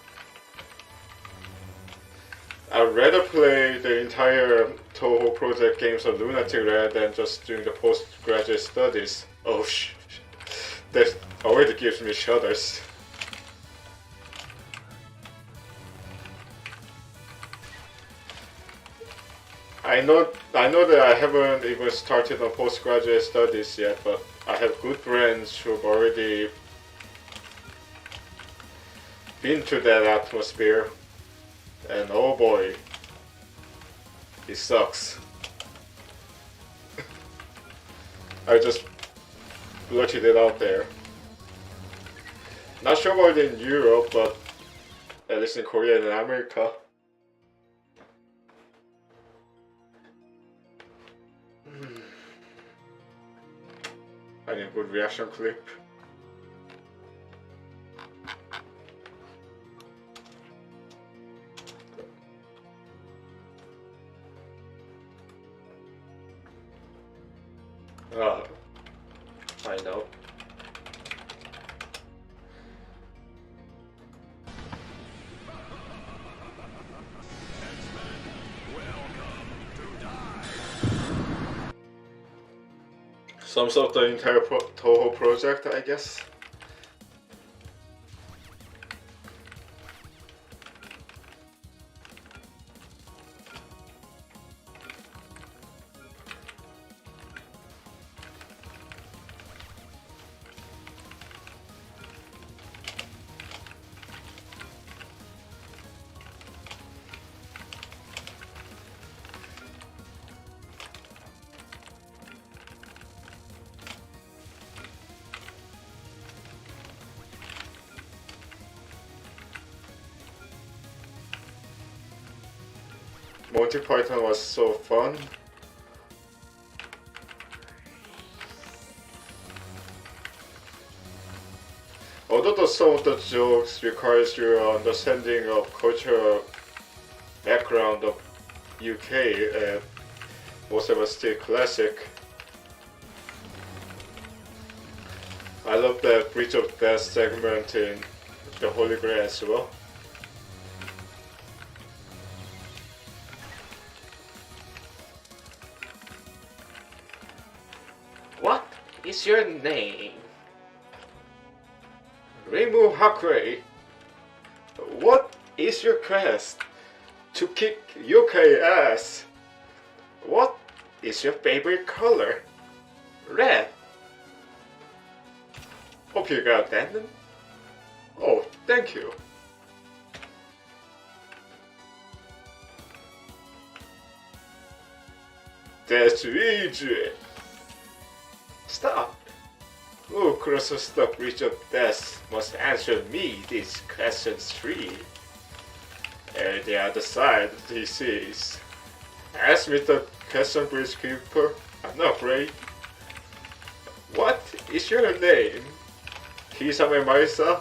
I'd rather play the entire Touhou project games of Lunatic rather than just doing the postgraduate studies. Oh that already gives me shudders. I know that I haven't even started on postgraduate studies yet, but I have good friends who've already been to that atmosphere, and oh boy, it sucks. I just blurted it out there. Not sure about in Europe, but at least in Korea and America. I need a good reaction clip. I know. Sums up the entire Touhou project, I guess. Monty Python was so fun. Although some of the jokes requires your understanding of cultural background of UK, most of us still classic. I love the Bridge of Death segment in the Holy Grail as well. is your name? Reimu Hakurei. What is your quest? To kick yokai ass. What is your favorite color? Red. Hope you got that. Oh, thank you. That's easy. Stop. Who crosses the bridge of death must answer me these questions 3. And the other side, he says. Ask me the question, bridge keeper. I'm not afraid. What is your name? Kisame Marisa.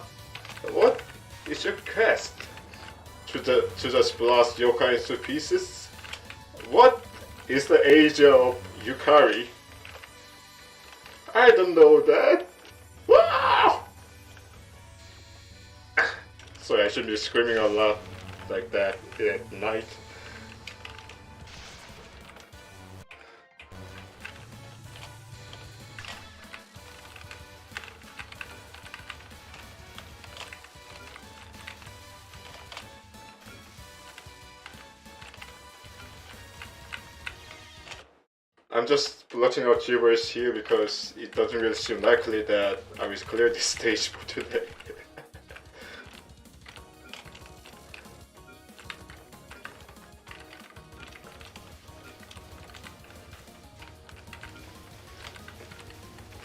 What is your quest? To just blast yokai into pieces? What is the age of Yukari? I don't know that. Wow! Sorry, I shouldn't be screaming a lot like that at night. I'm just blotting out gibberish here because it doesn't really seem likely that I will clear this stage for today.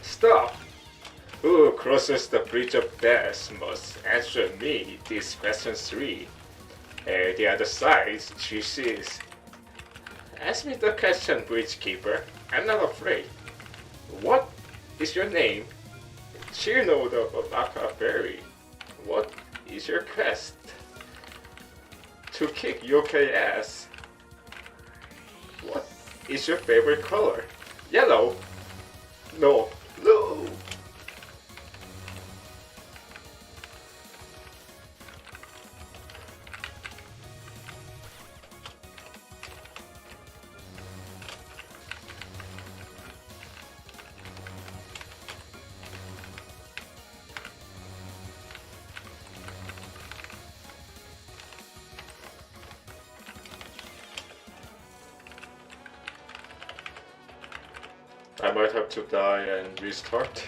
Stop! Who crosses the bridge of death must answer me these questions 3. The other side, she says. Ask me the question, Bridgekeeper. I'm not afraid. What is your name? Chirnoda of Akaberry. What is your quest? To kick yokai ass. What is your favorite color? Yellow? No, blue. I might have to die and restart.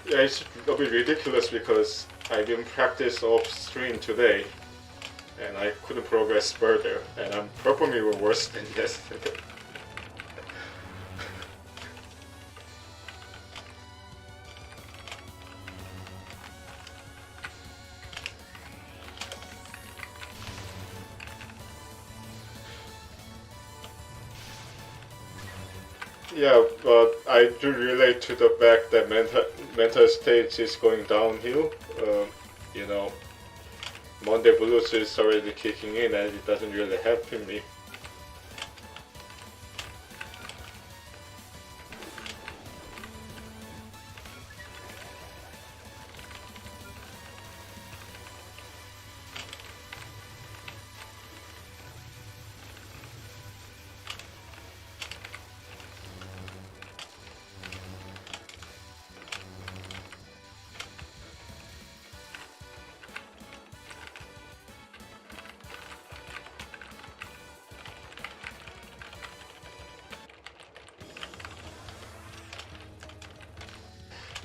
Yeah, it's a bit ridiculous because I didn't practice off stream today and I couldn't progress further and I'm performing even worse than yesterday. Yeah, but I do relate to the fact that mental state is going downhill. You know, Monday blues is already kicking in and it doesn't really help me.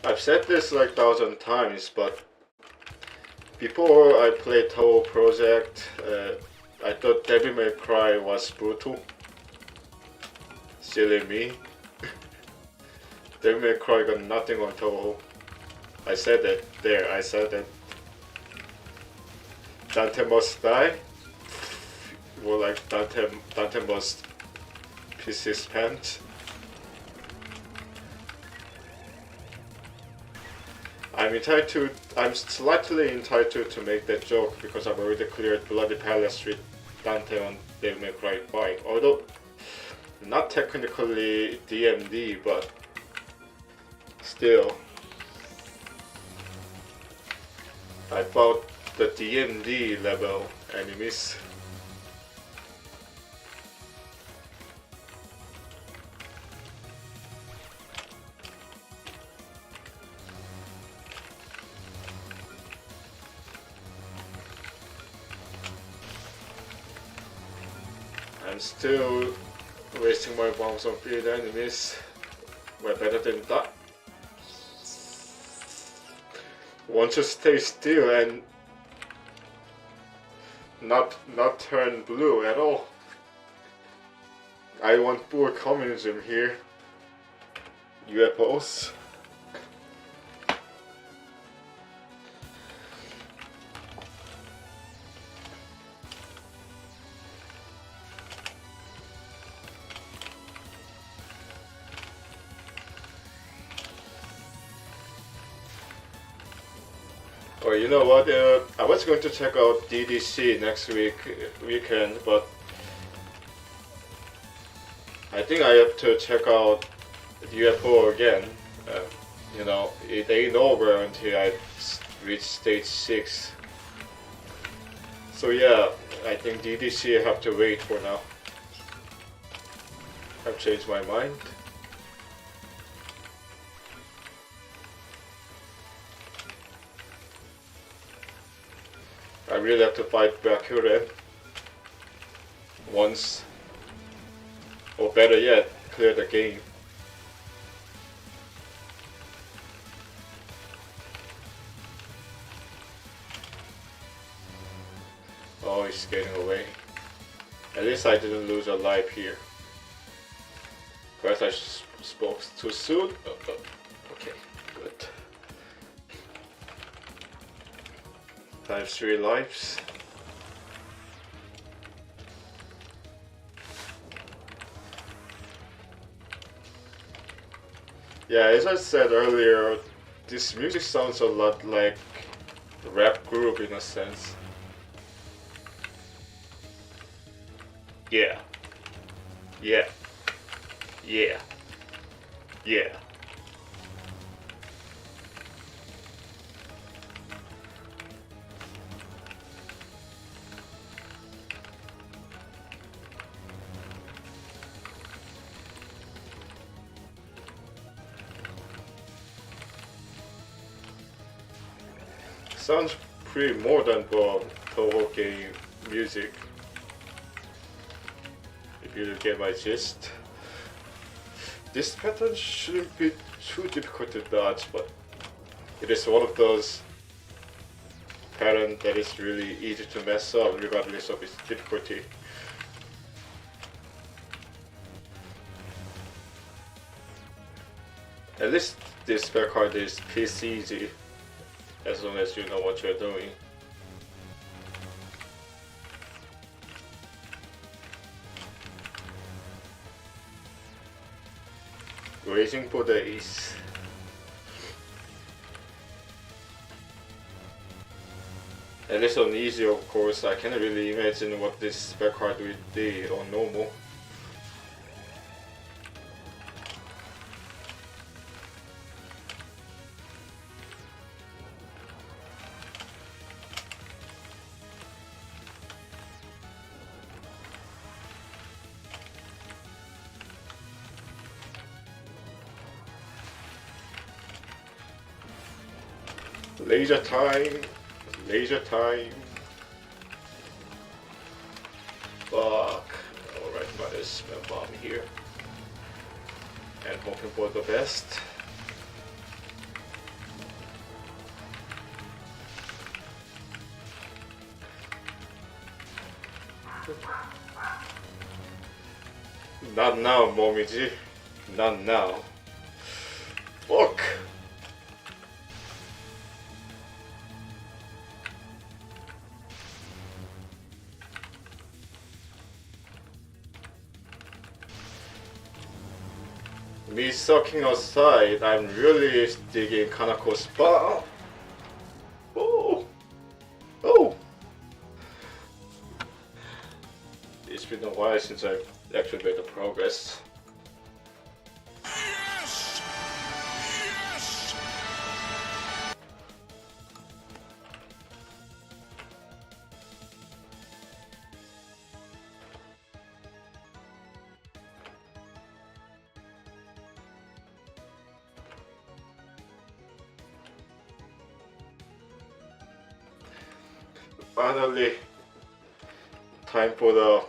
I've said this like 1,000 times, but before I played Touhou Project, I thought Devil May Cry was brutal. Silly me. Devil May Cry got nothing on Touhou. I said it. There, I said it. Dante must die? More like Dante must piss his pants. I'm slightly entitled to make that joke because I've already cleared Bloody Palace with Dante on Devil May Cry 5. Although, not technically DMD, but still. I fought the DMD level enemies. I'm still wasting my bombs on field enemies. We're better than that. Want to stay still and not turn blue at all. I want full communism here. UFOs. Oh, you know what? I was going to check out DDC next weekend, but I think I have to check out UFO again. You know, it ain't over until I reach stage 6. So yeah, I think DDC I have to wait for now. I've changed my mind. I really have to fight Bakuren once, or better yet, clear the game. Oh, he's getting away. At least I didn't lose a life here. Perhaps I spoke too soon? Okay, good. I have 3 lives. Yeah, as I said earlier, this music sounds a lot like a rap group in a sense. Yeah. Yeah. Yeah. Yeah. Sounds pretty modern for Touhou game music. If you get my gist. This pattern shouldn't be too difficult to dodge, but it is one of those patterns that is really easy to mess up regardless of its difficulty. At least this spell card is piece easy, as long as you know what you're doing. Waiting for the ace. At least on easy, of course, I can't really imagine what this spell card would be on normal. Laser time! Laser time! Fuck! Alright, but there's a bomb here. And hoping for the best. Not now, Momiji. Not now. Fuck! Me sucking aside, I'm really digging Kanako's spot. Oh! Oh! It's been a while since I've actually made a progress. Yes! Yes! Finally, time for the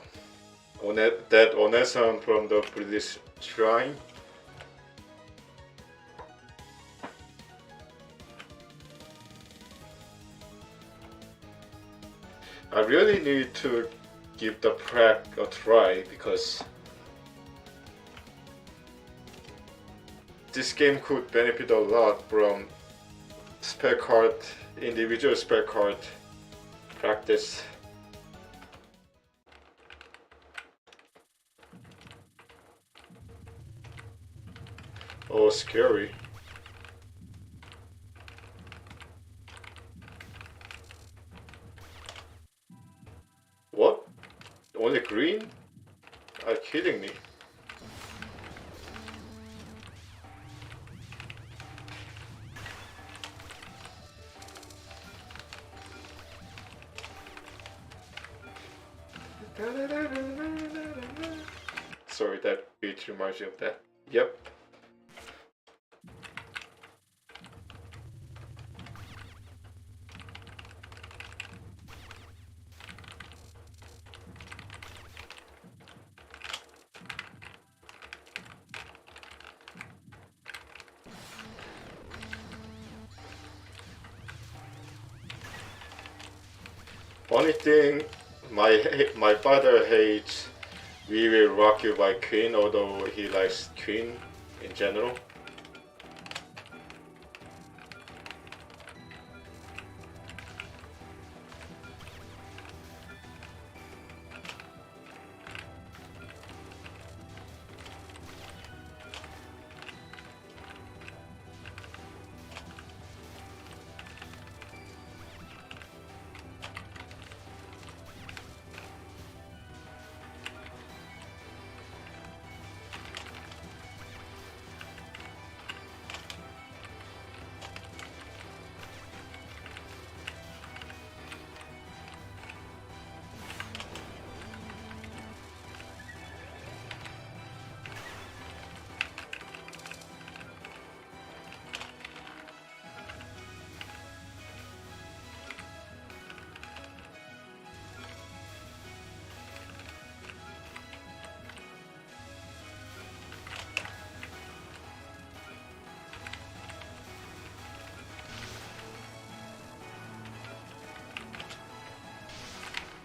That Onesan from the British Shrine. I really need to give the prac a try because this game could benefit a lot from spell card, individual spell card practice. Oh, scary. What? Only green? Are you kidding me? Sorry, that beat reminds me of that. Yep. Funny thing, my father hates "We Will Rock You" by Queen, although he likes Queen in general.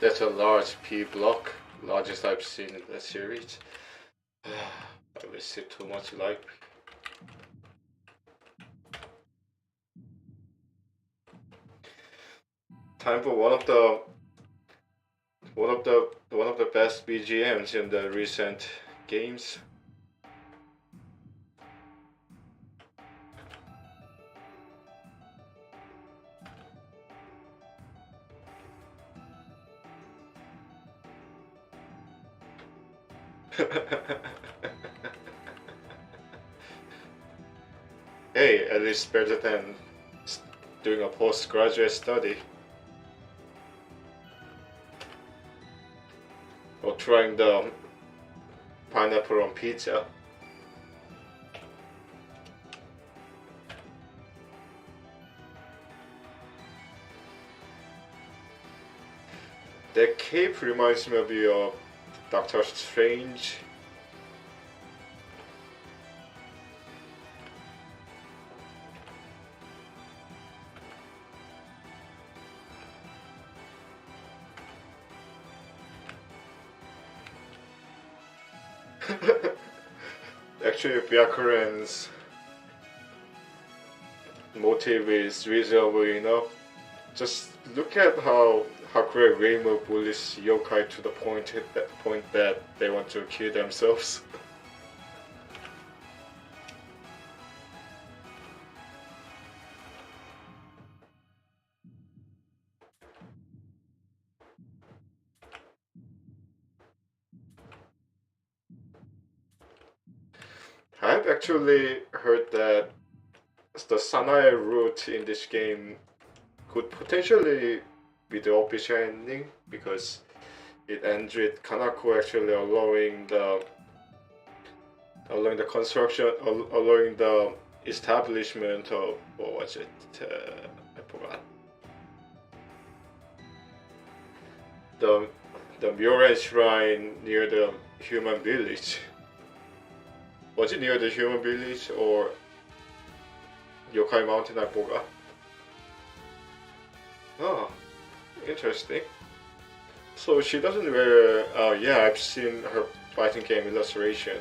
That's a large P block, largest I've seen in the series. I wish it too much like. Time for one of the best BGMs in the recent games. Hey, at least better than doing a postgraduate study or trying the pineapple on pizza. That cape reminds me of your Doctor Strange. Actually, Byakuren's motive is reasonable enough. Just look at how great Reimu bullies yokai to the point that they want to kill themselves. I've actually heard that the Sanae route in this game could potentially be the official ending because it ends with Kanako actually allowing the construction, allowing the establishment of, what was it? I forgot. the Muren Shrine near the human village. Was it near the human village or Yokai Mountain? I forgot. Oh, interesting. So she doesn't wear. Oh yeah, I've seen her fighting game illustration.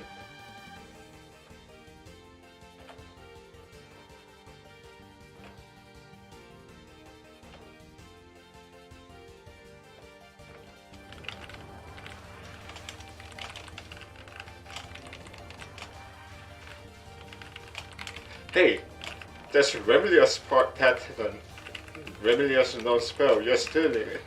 Hey, that's Remelia's pattern. Remelia's non-spell. You're stealing it.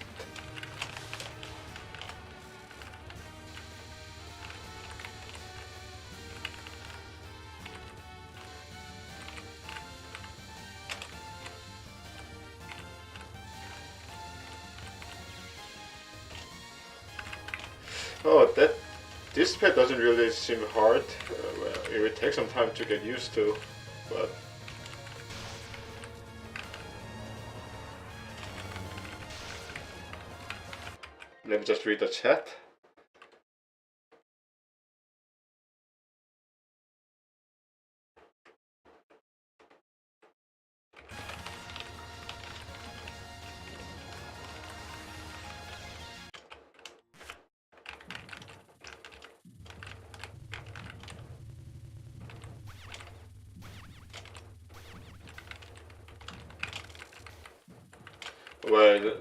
Oh, this pet doesn't really seem hard. Well, it will take some time to get used to, but let me just read the chat. Well,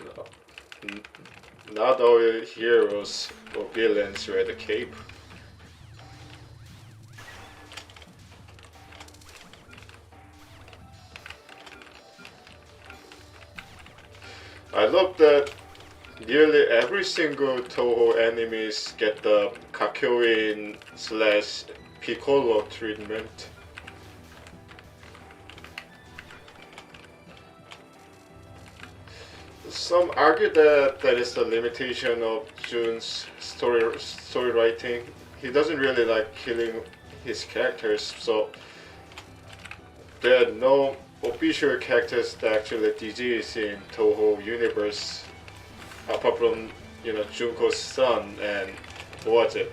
not all heroes or villains wear the cape. I love that nearly every single Touhou enemies get the Kakyoin / Piccolo treatment. Some argue that that is the limitation of Jun's story writing. He doesn't really like killing his characters, so there are no official characters that actually disease in Touhou universe, apart from Junko's son and what was it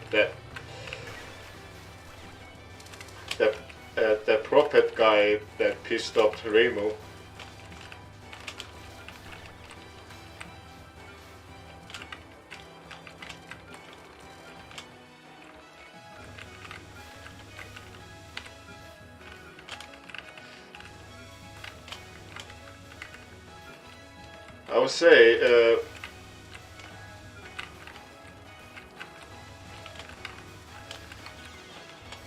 that prophet guy that pissed off Reimu. I would say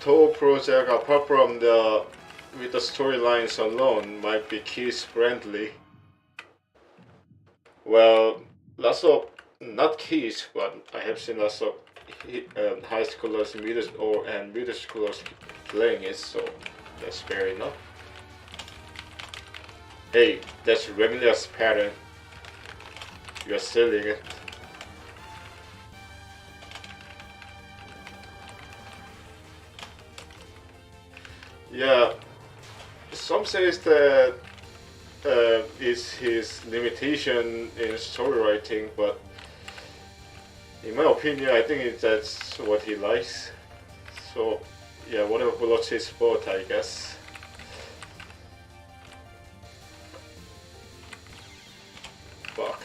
Touhou project, apart from with the storylines alone, might be kids friendly. Well, lots of not kids, but I have seen lots of high schoolers, middle schoolers playing it, so that's fair enough. Hey, that's Remelia's pattern. You're stealing it. Yeah, some says that is his limitation in story writing, but in my opinion, I think that's what he likes. So yeah, whatever floats his boat, I guess. Fuck.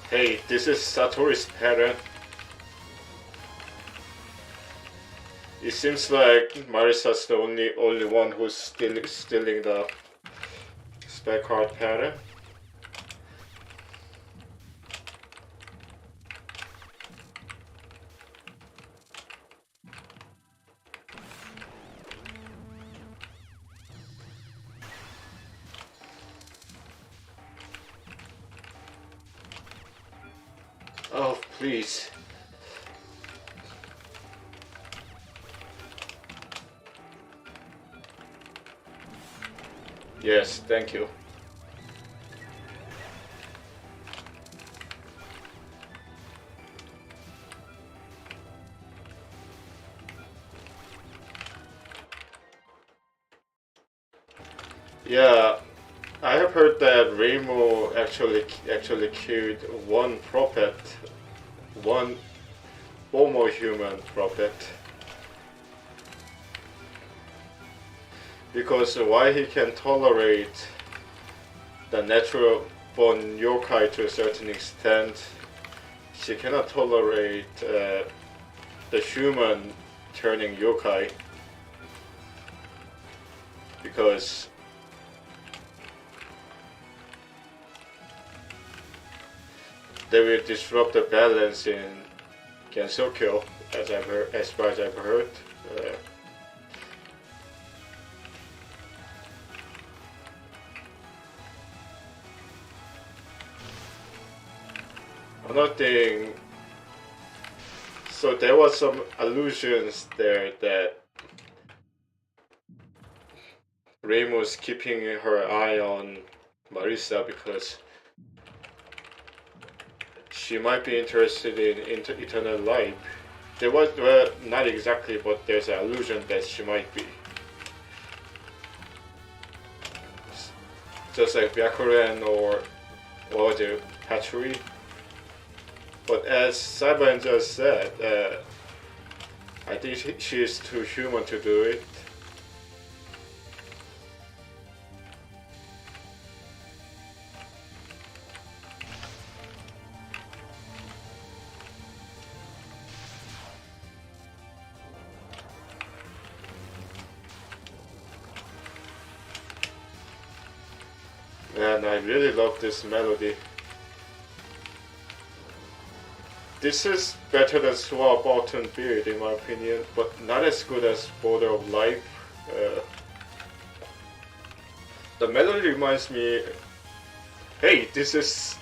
Hey, this is Satori's pattern. It seems like Marisa's the only one who's stealing the spec card pattern. Oh, please. Yes, thank you. Yeah, I have heard that Remo actually killed one prophet, one Homo human prophet. Because why he can tolerate the natural born yokai to a certain extent, she cannot tolerate the human turning yokai, because they will disrupt the balance in Gensokyo, as far as I've heard. Another thing, so there was some allusions there that Remo's keeping her eye on Marisa because she might be interested in eternal life. There was, well, not exactly, but there's an allusion that she might be. Just like Byakuren or the Hatsuri. But as Saiban just said, I think she is too human to do it. And I really love this melody. This is better than Swap Autumn Beard in my opinion, but not as good as Border of Life. The melody reminds me, hey, this is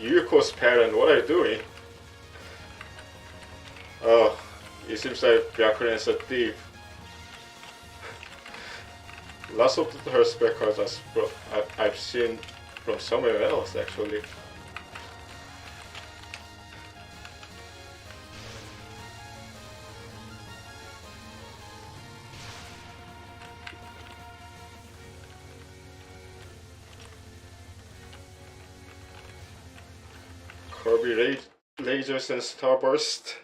Yuko's parent, what are you doing? Oh, it seems like Byakuren is a thief. Lots of her spec cards I've seen from somewhere else actually. Kirby lasers and starburst.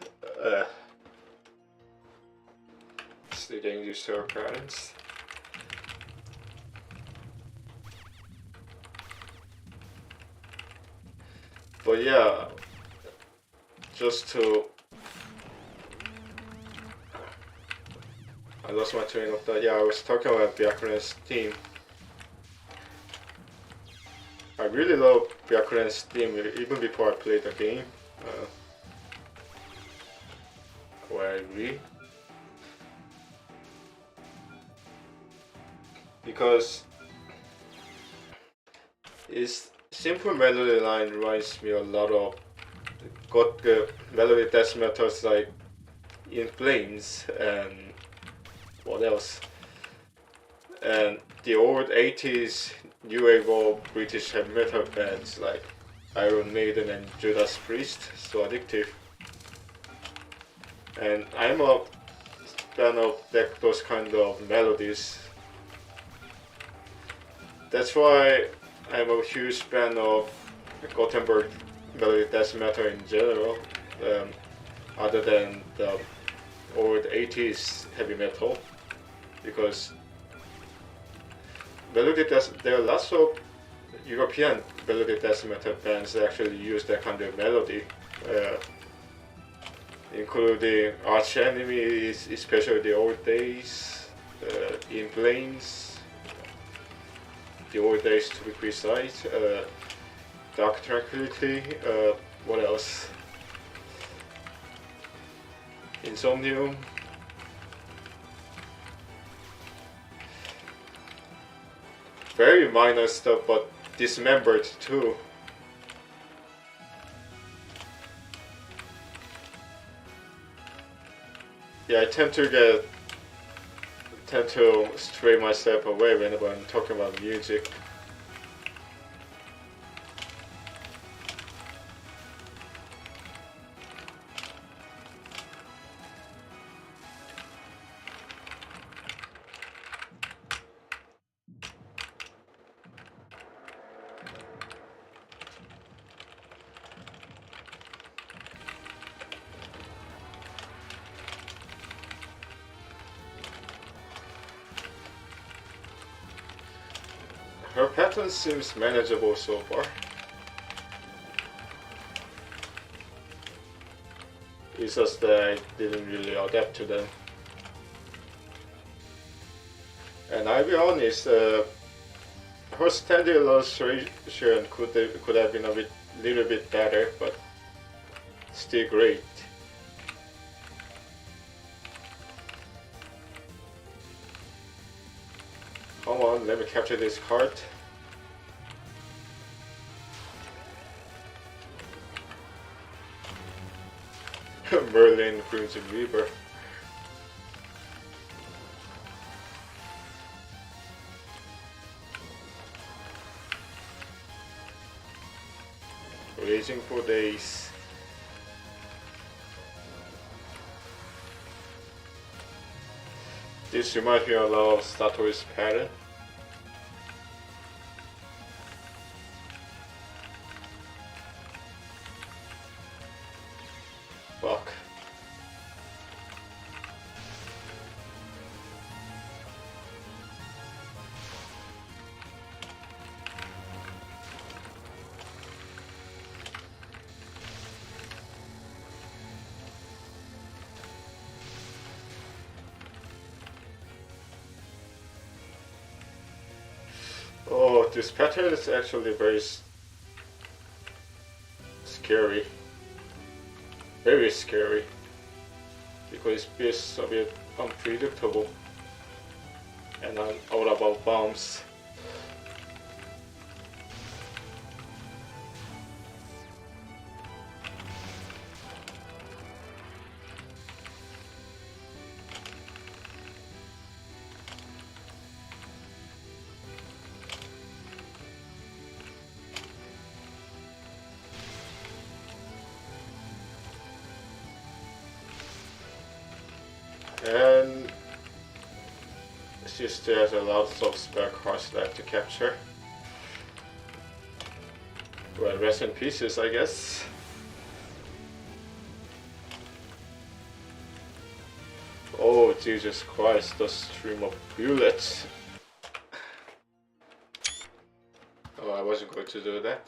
Stealing these her parents. But yeah, just to... I lost my train of thought. Yeah, I was talking about Byakuren's theme. I really love Byakuren's theme even before I played the game. Where I agree. Because it's simple melody line reminds me a lot of got melody death metals like In Flames and what else? And the old 80s new wave of British heavy metal bands like Iron Maiden and Judas Priest, so addictive. And I'm a fan of those kind of melodies. That's why I'm a huge fan of Gothenburg melody death metal in general, other than the old 80s heavy metal, because melody death, there are lots of European melody death metal bands that actually use that kind of melody, including Arch Enemy, especially the old days, In Flames. The old days to be precise, Dark Tranquility, what else? Insomnium. Very minor stuff, but dismembered too. Yeah, I tend to stray myself away whenever I'm talking about music. Her pattern seems manageable so far. It's just that I didn't really adapt to them. And I'll be honest, her standard illustration could have been a little bit better, but still great. Come on, let me capture this card. Merlin Crimson Reaper. Raging for days. This reminds me a lot of Statoil's pattern. Fuck. Oh, this pattern is actually very scary. Very scary. Because it's a bit unpredictable. And I'm all about bombs. And she still has a lot of spare cards left to capture. Well, rest in pieces, I guess. Oh, Jesus Christ, the stream of bullets. Oh, I wasn't going to do that.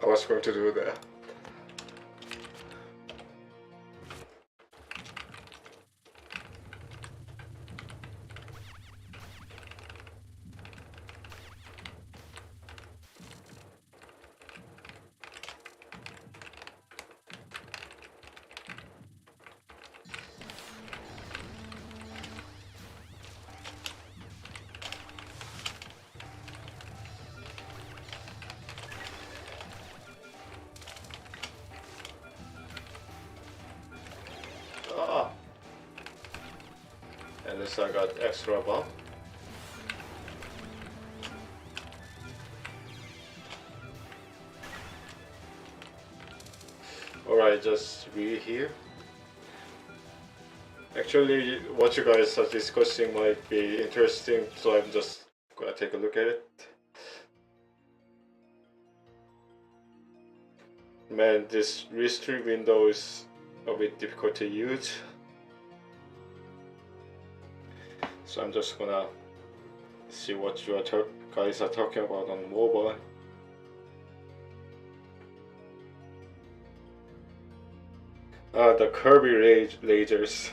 I was going to do that. At least I got extra bomb. Alright, just read here. Actually, what you guys are discussing might be interesting, so I'm just gonna take a look at it. Man, this restrict window is a bit difficult to use. So I'm just gonna see what you guys are talking about on mobile. The Kirby lasers.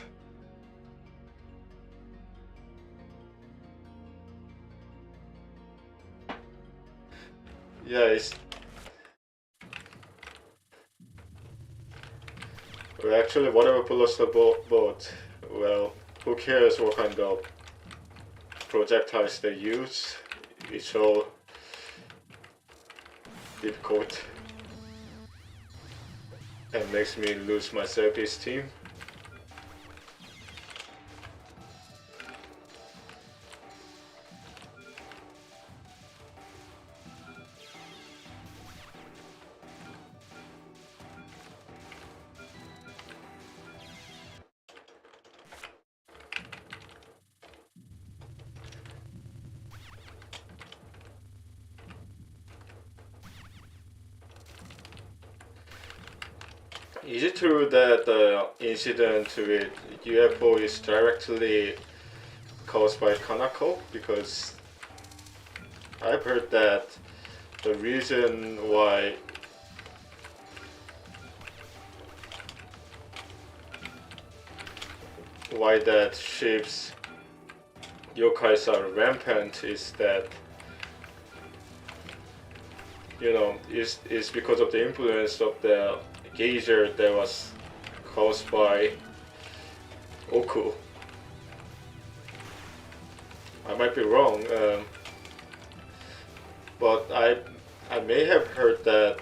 Yeah, it's... Well, actually, whatever blows the boat, well, who cares what kind of projectiles they use? It's all difficult and makes me lose my self-esteem. Is it true that the incident with UFO is directly caused by Kanako? Because I've heard that the reason why that ship's yokais are rampant is that, you know, is because of the influence of the geyser that was caused by Oku. I might be wrong, but I may have heard that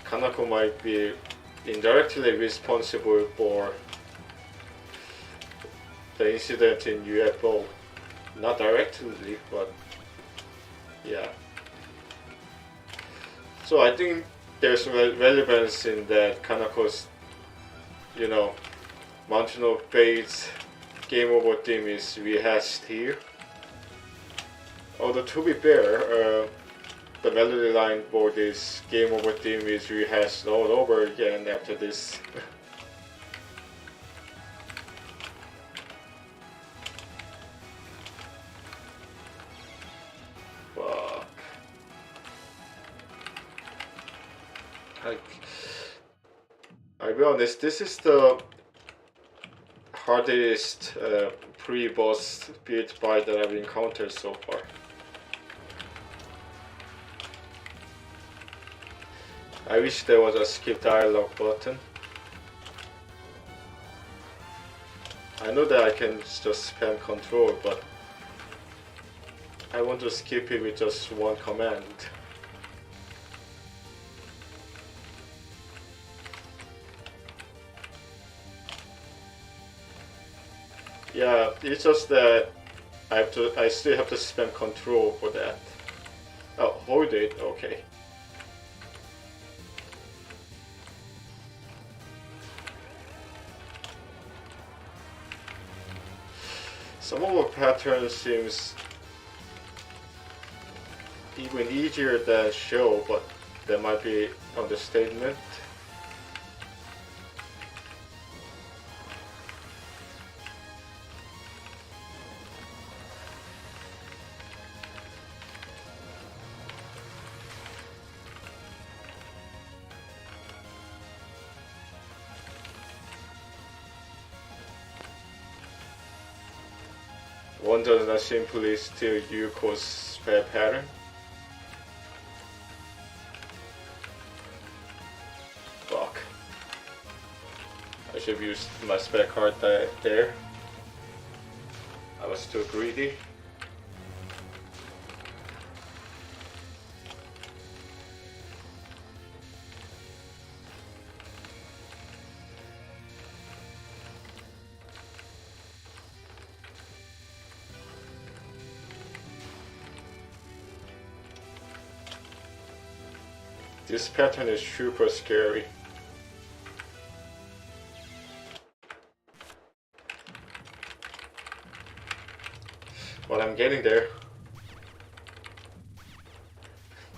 Kanako might be indirectly responsible for the incident in UFO. Not directly, but yeah. So I think there's relevance in that Kanako's, you know, Mountain of Fate's game over theme is rehashed here. Although to be fair, the melody line for this game over theme is rehashed all over again after this. Fuck. I'll be honest, this is the hardest pre-boss build fight that I've encountered so far. I wish there was a skip dialogue button. I know that I can just spam control, but I want to skip it with just one command. Yeah, it's just that I still have to spam control for that. Oh, hold it, okay. Some of the patterns seems even easier than show, but that might be understatement. One does not simply steal Yuko's spell pattern. Fuck. I should have used my spell card there. I was too greedy. This pattern is super scary. But I'm getting there.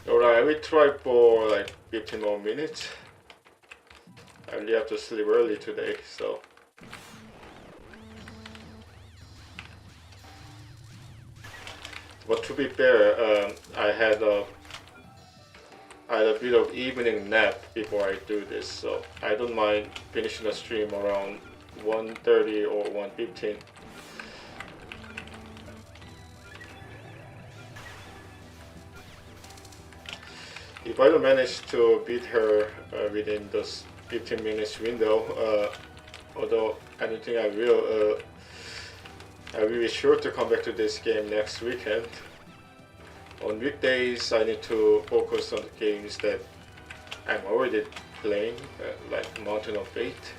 Alright, I will try for like 15 more minutes. I really have to sleep early today, so. But to be fair, I had a bit of evening nap before I do this, so I don't mind finishing the stream around 1:30 or 1:15. If I don't manage to beat her within this 15 minutes window, although I don't think I will be sure to come back to this game next weekend. On weekdays, I need to focus on the games that I'm already playing, like Mountain of Fate.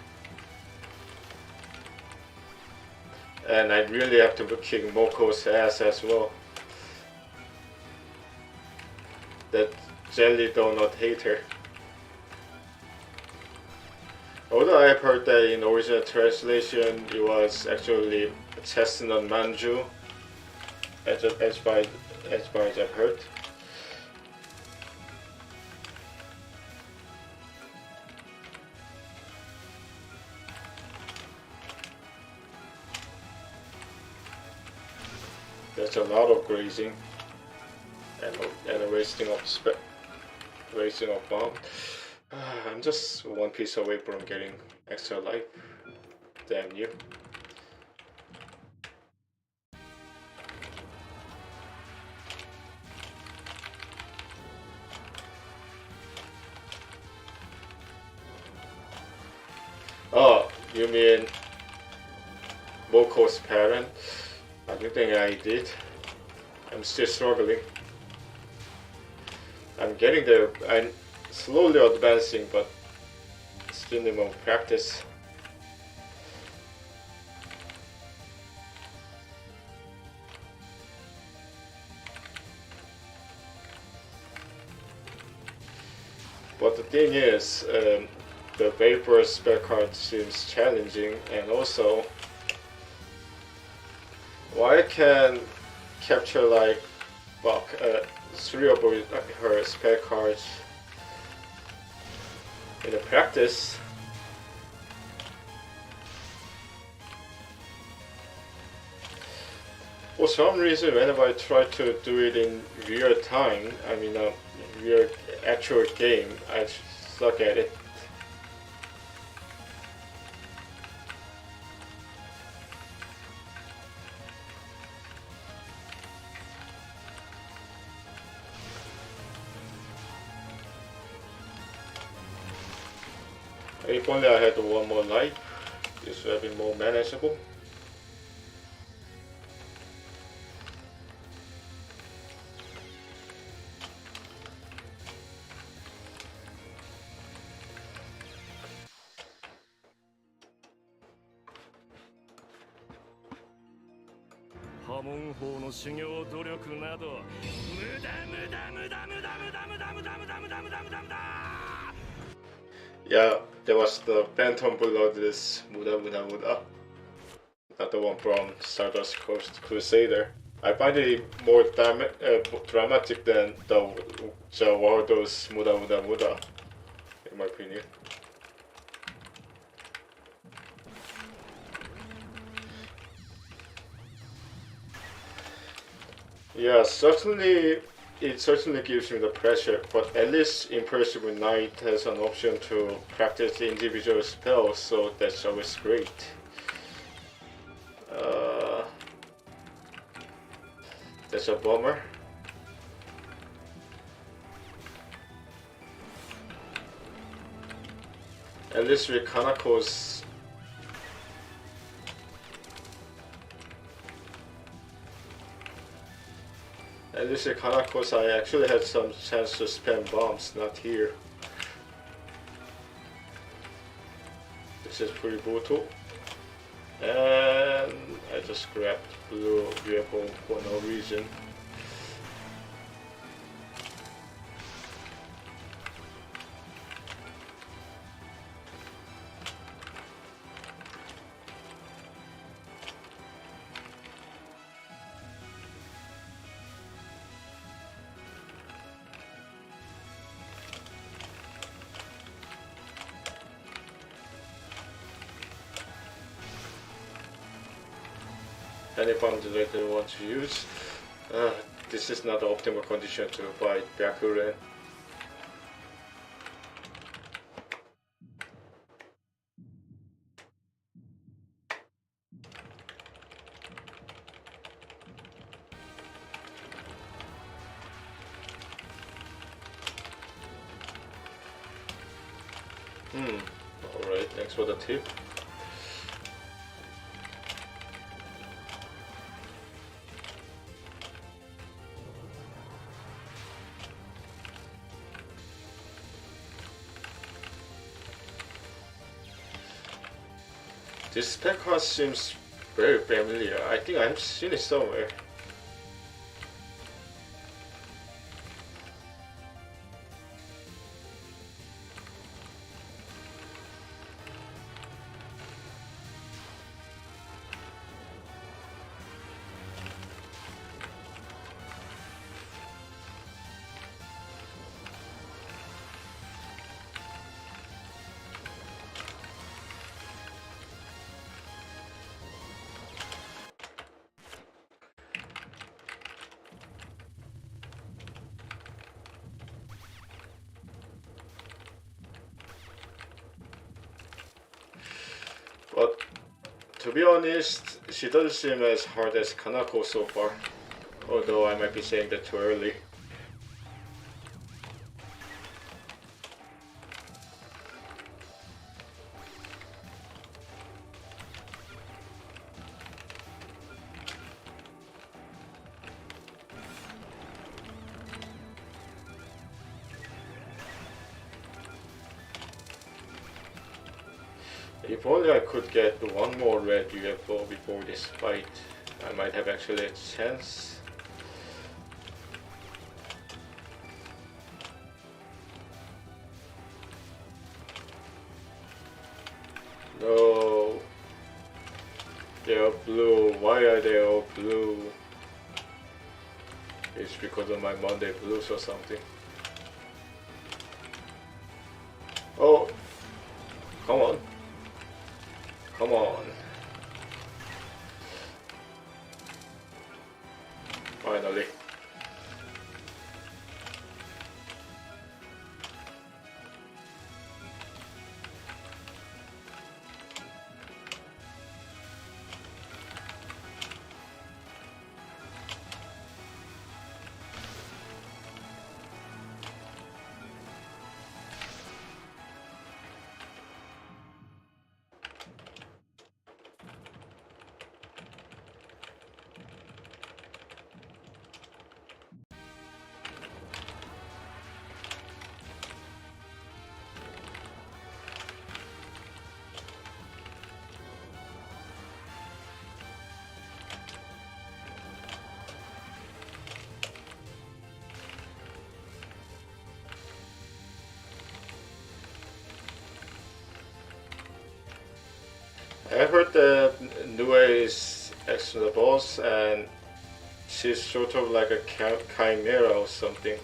And I really have to kick Moko's ass as well. That jelly donut hater. Although I've heard that in original translation it was actually Chestnut Manju, as far as I've heard. There's a lot of grazing and a wasting of bomb. I'm just one piece away from getting extra life. Damn you. Oh, you mean Moko's parent? I don't think I did. I'm still struggling. I'm getting there. I'm slowly advancing, but still need more practice. But the thing is, the vapor spell card seems challenging, and also why I can capture like 3 of her spell cards in the practice. For some reason, whenever I try to do it in real time, I mean real actual game, I suck at it. If only I had one more life, this would have been more manageable. Yeah, there was the Phantom Bloodless Muda Muda Muda. Not the one from Stardust Crusader. I find it more dramatic than the Waldo's Muda Muda Muda, in my opinion. Yeah, it certainly gives me the pressure, but at least Imperishable Knight has an option to practice the individual spells, so that's always great. That's a bummer. At least with Kanako's I actually had some chance to spam bombs, not here. This is pretty brutal. And I just grabbed blue vehicle for no reason. Any bomb that I want to use. This is not the optimal condition to fight Byakuren. Alright, thanks for the tip. This spec card seems very familiar. I think I've seen it somewhere. To be honest, she doesn't seem as hard as Kanako so far. Although I might be saying that too early. If only I could get one more red UFO before this fight, I might have actually a chance. No, they are blue. Why are they all blue? It's because of my Monday blues or something. Oh, come on. Come on. Finally. I heard that Nue is actually the boss and she's sort of like a chimera or something.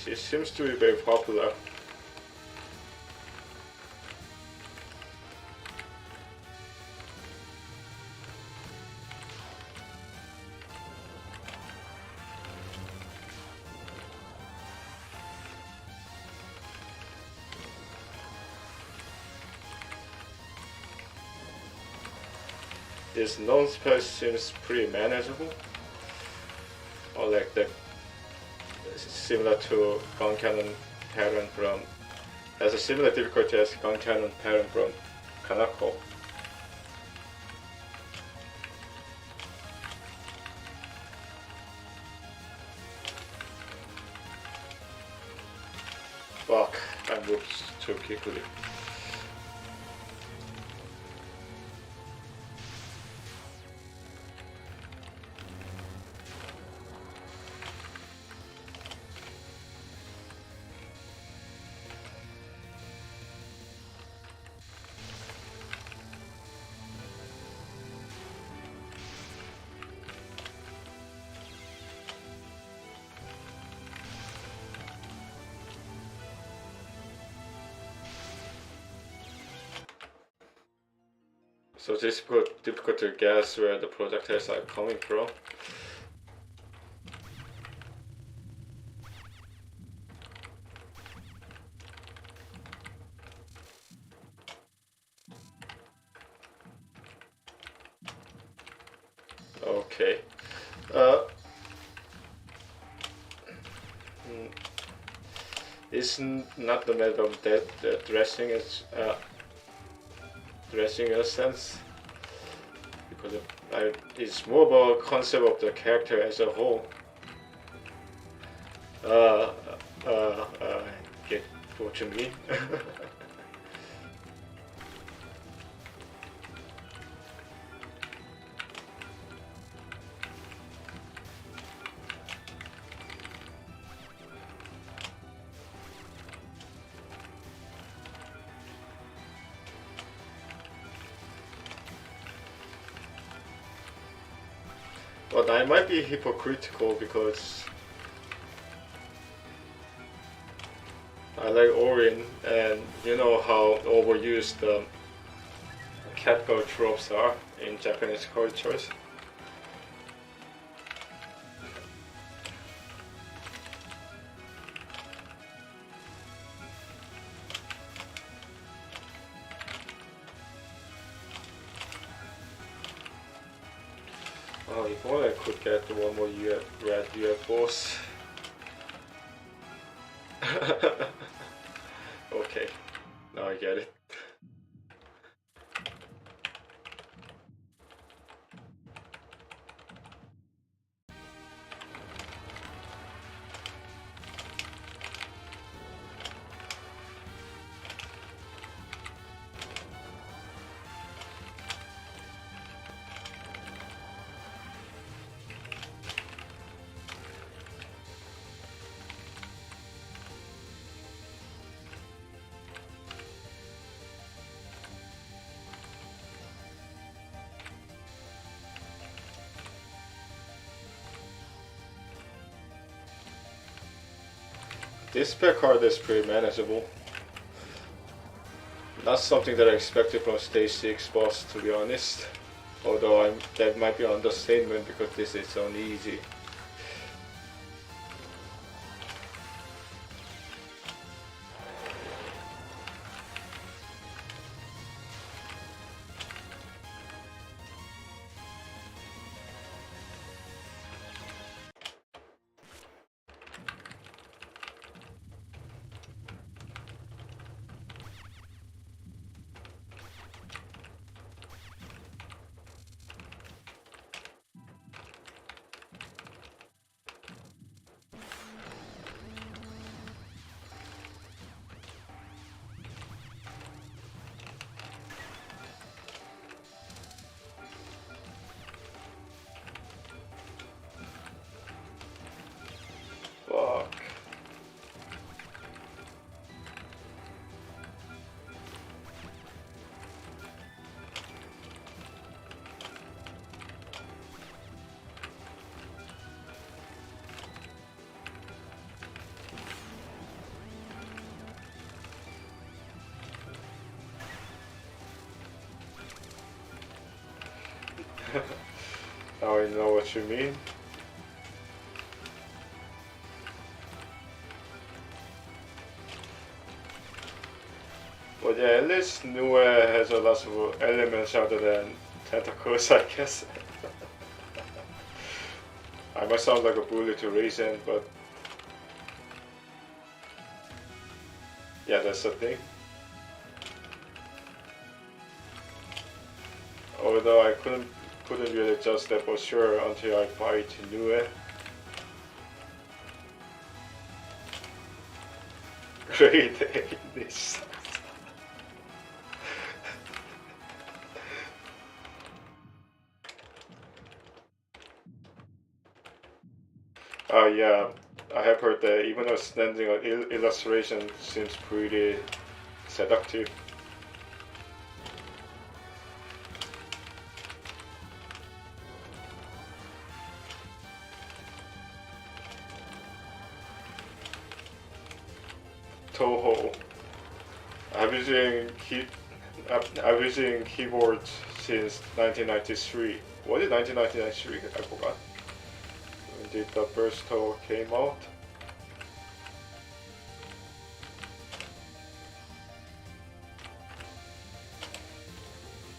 She seems to be very popular. This non-spell seems pretty manageable, or like the similar to gun cannon pattern from, has a similar difficulty as gun cannon pattern from Kanako. Fuck, I moved too quickly. So it's difficult to guess where the projectiles are coming from. Okay. It's not the matter of that dressing is dressing in a sense, because it's more about concept of the character as a whole. Get what you mean? But I might be hypocritical because I like Orin, and you know how overused the catgirl tropes are in Japanese cultures. if only I could get one more red UFOs. Okay, now I get it. This spec card is pretty manageable. Not something that I expected from Stage 6 boss, to be honest. Although that might be an understatement because this is only easy. Fuck. Now I know what you mean. But yeah, at least Nue has a lot of elements other than tentacles, I guess. I might sound like a bully to reason, but yeah, that's the thing. Although I couldn't really judge that for sure until I fight Nue. Great, this. Yeah, I have heard that even a standing illustration seems pretty seductive. Touhou. I've been using keyboards since 1993. Was it 1993? I forgot. When did the first Touhou came out?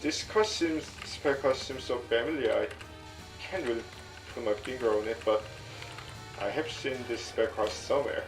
This spec card seems so familiar. I can't really put my finger on it, but I have seen this spec card somewhere.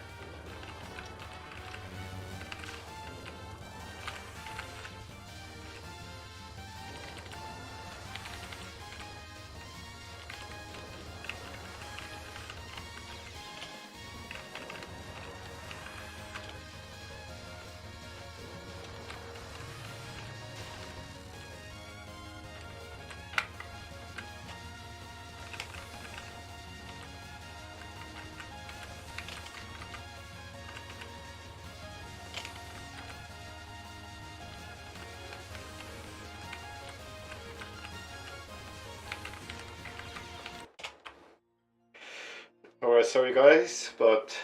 Alright, sorry guys, but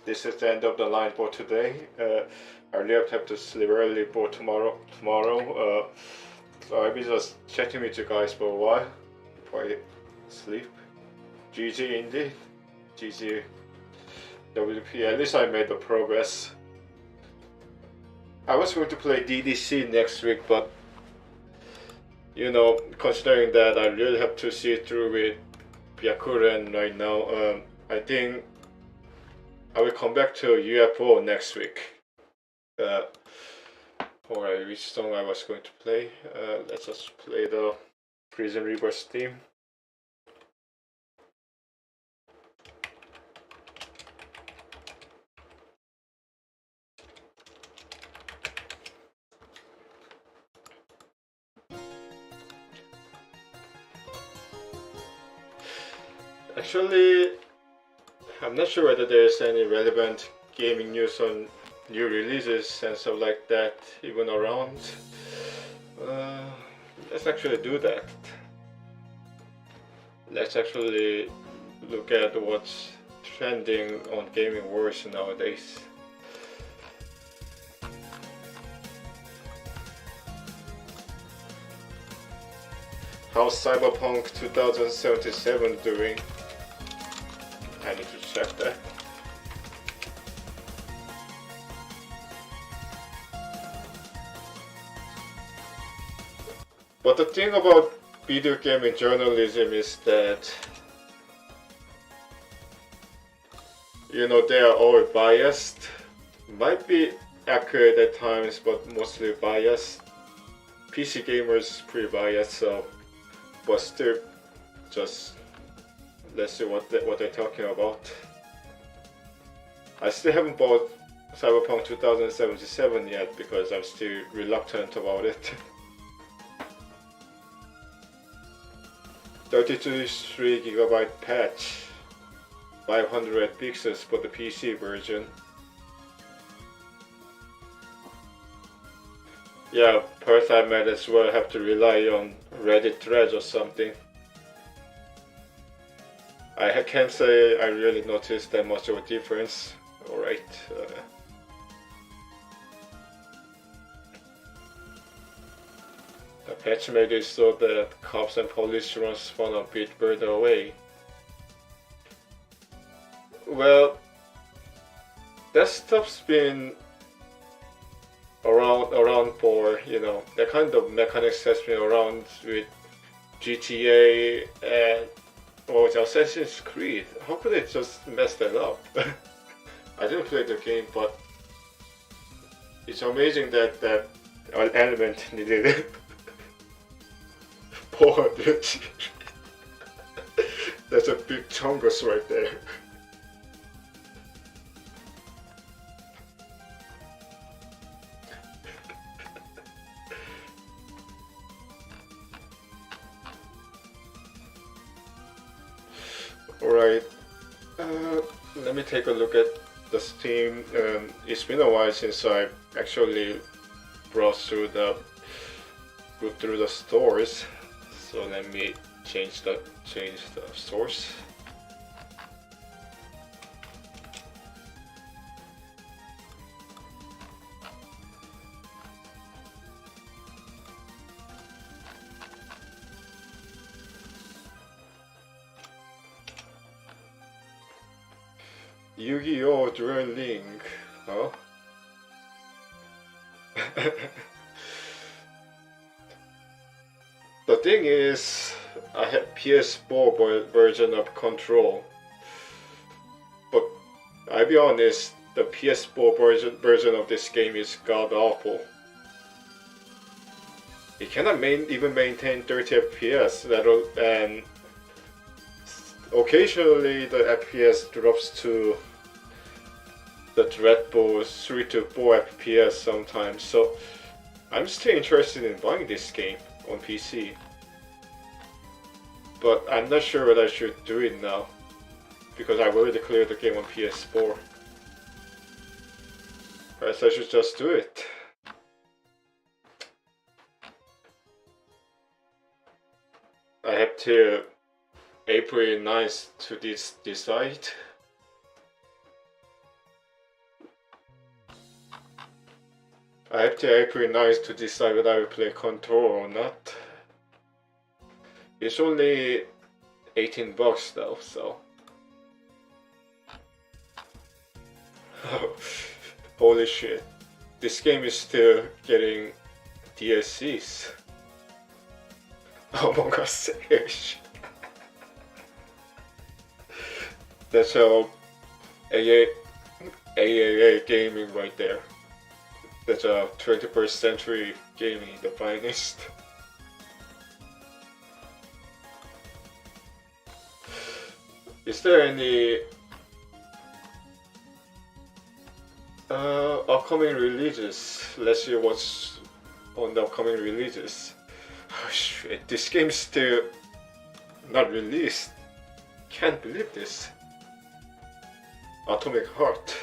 this is the end of the line for today. I really have to sleep early for tomorrow. So I'll be just chatting with you guys for a while before I sleep. GG indeed. GG WP. At least I made the progress. I was going to play DDC next week, but you know, considering that I really have to see through with Byakuren right now. I think I will come back to UFO next week. Alright, which song I was going to play? Let's just play the Prison Reverse theme. Actually, I'm not sure whether there's any relevant gaming news on new releases and stuff like that even around. Let's actually do that. Let's actually look at what's trending on gaming wars nowadays. How's Cyberpunk 2077 doing? I need to check that. But the thing about video gaming journalism is that, you know, they are all biased. Might be accurate at times, but mostly biased. PC gamers pretty biased, so, but still, just let's see what they're talking about. I still haven't bought Cyberpunk 2077 yet because I'm still reluctant about it. 33GB patch, 500 pixels for the PC version. Yeah, first I might as well have to rely on Reddit threads or something. I can't say I really noticed that much of a difference. Alright. The patch made it so that cops and police run spawn a bit further away. Well, that stuff's been around for, you know, that kind of mechanics has been around with GTA and Assassin's Creed. How could they just mess that up? I didn't play the game, but it's amazing that that element needed 400. That's a big chungus right there. Alright, let me take a look at the Steam. It's been a while since I actually browsed through the stores, so let me change the source. Yu-Gi-Oh! Duel Link, huh? The thing is, I have PS4 version of Control, but I'll be honest, the PS4 version of this game is god awful. It cannot even maintain 30 FPS, and occasionally the FPS drops to the dreadful 3 to 4 FPS sometimes, so I'm still interested in buying this game on PC. But I'm not sure whether I should do it now, because I've already cleared the game on PS4. Perhaps I should just do it. I have till April 9th to decide. I have till April 9th to decide whether I will play Control or not. It's only $18 though, so. Holy shit. This game is still getting DLCs. Among Us. That's all AAA gaming right there. That's a 21st century gaming, the finest. Is there any upcoming releases? Let's see what's on the upcoming releases. Oh shit, this game's still not released. Can't believe this. Atomic Heart.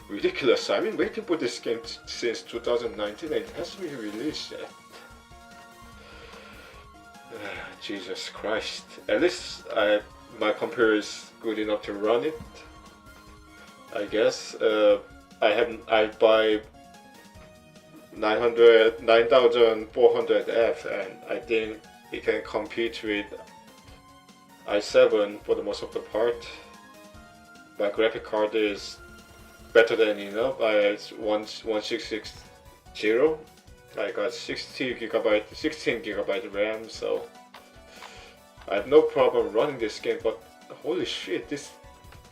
Ridiculous. I've been waiting for this game since 2019 and it hasn't been released yet. Jesus Christ. At least my computer is good enough to run it. I guess. I buy 9400F and I think it can compete with i7 for the most of the part. My graphic card is better than enough. It's 1660. I got 16 gigabyte RAM, so I have no problem running this game. But holy shit, this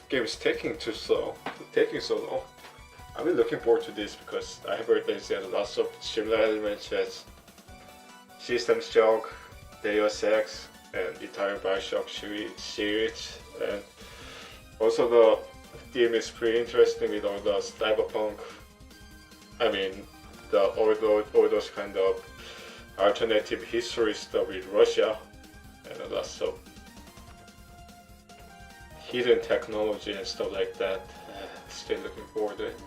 game is taking so long. I've been looking forward to this because I have heard there's lots of similar elements as System Shock, Deus Ex, and entire Bioshock series, and also the theme is pretty interesting with all the cyberpunk. I mean, all those kind of alternative history stuff with Russia, and lots of hidden technology and stuff like that. Still looking forward to it.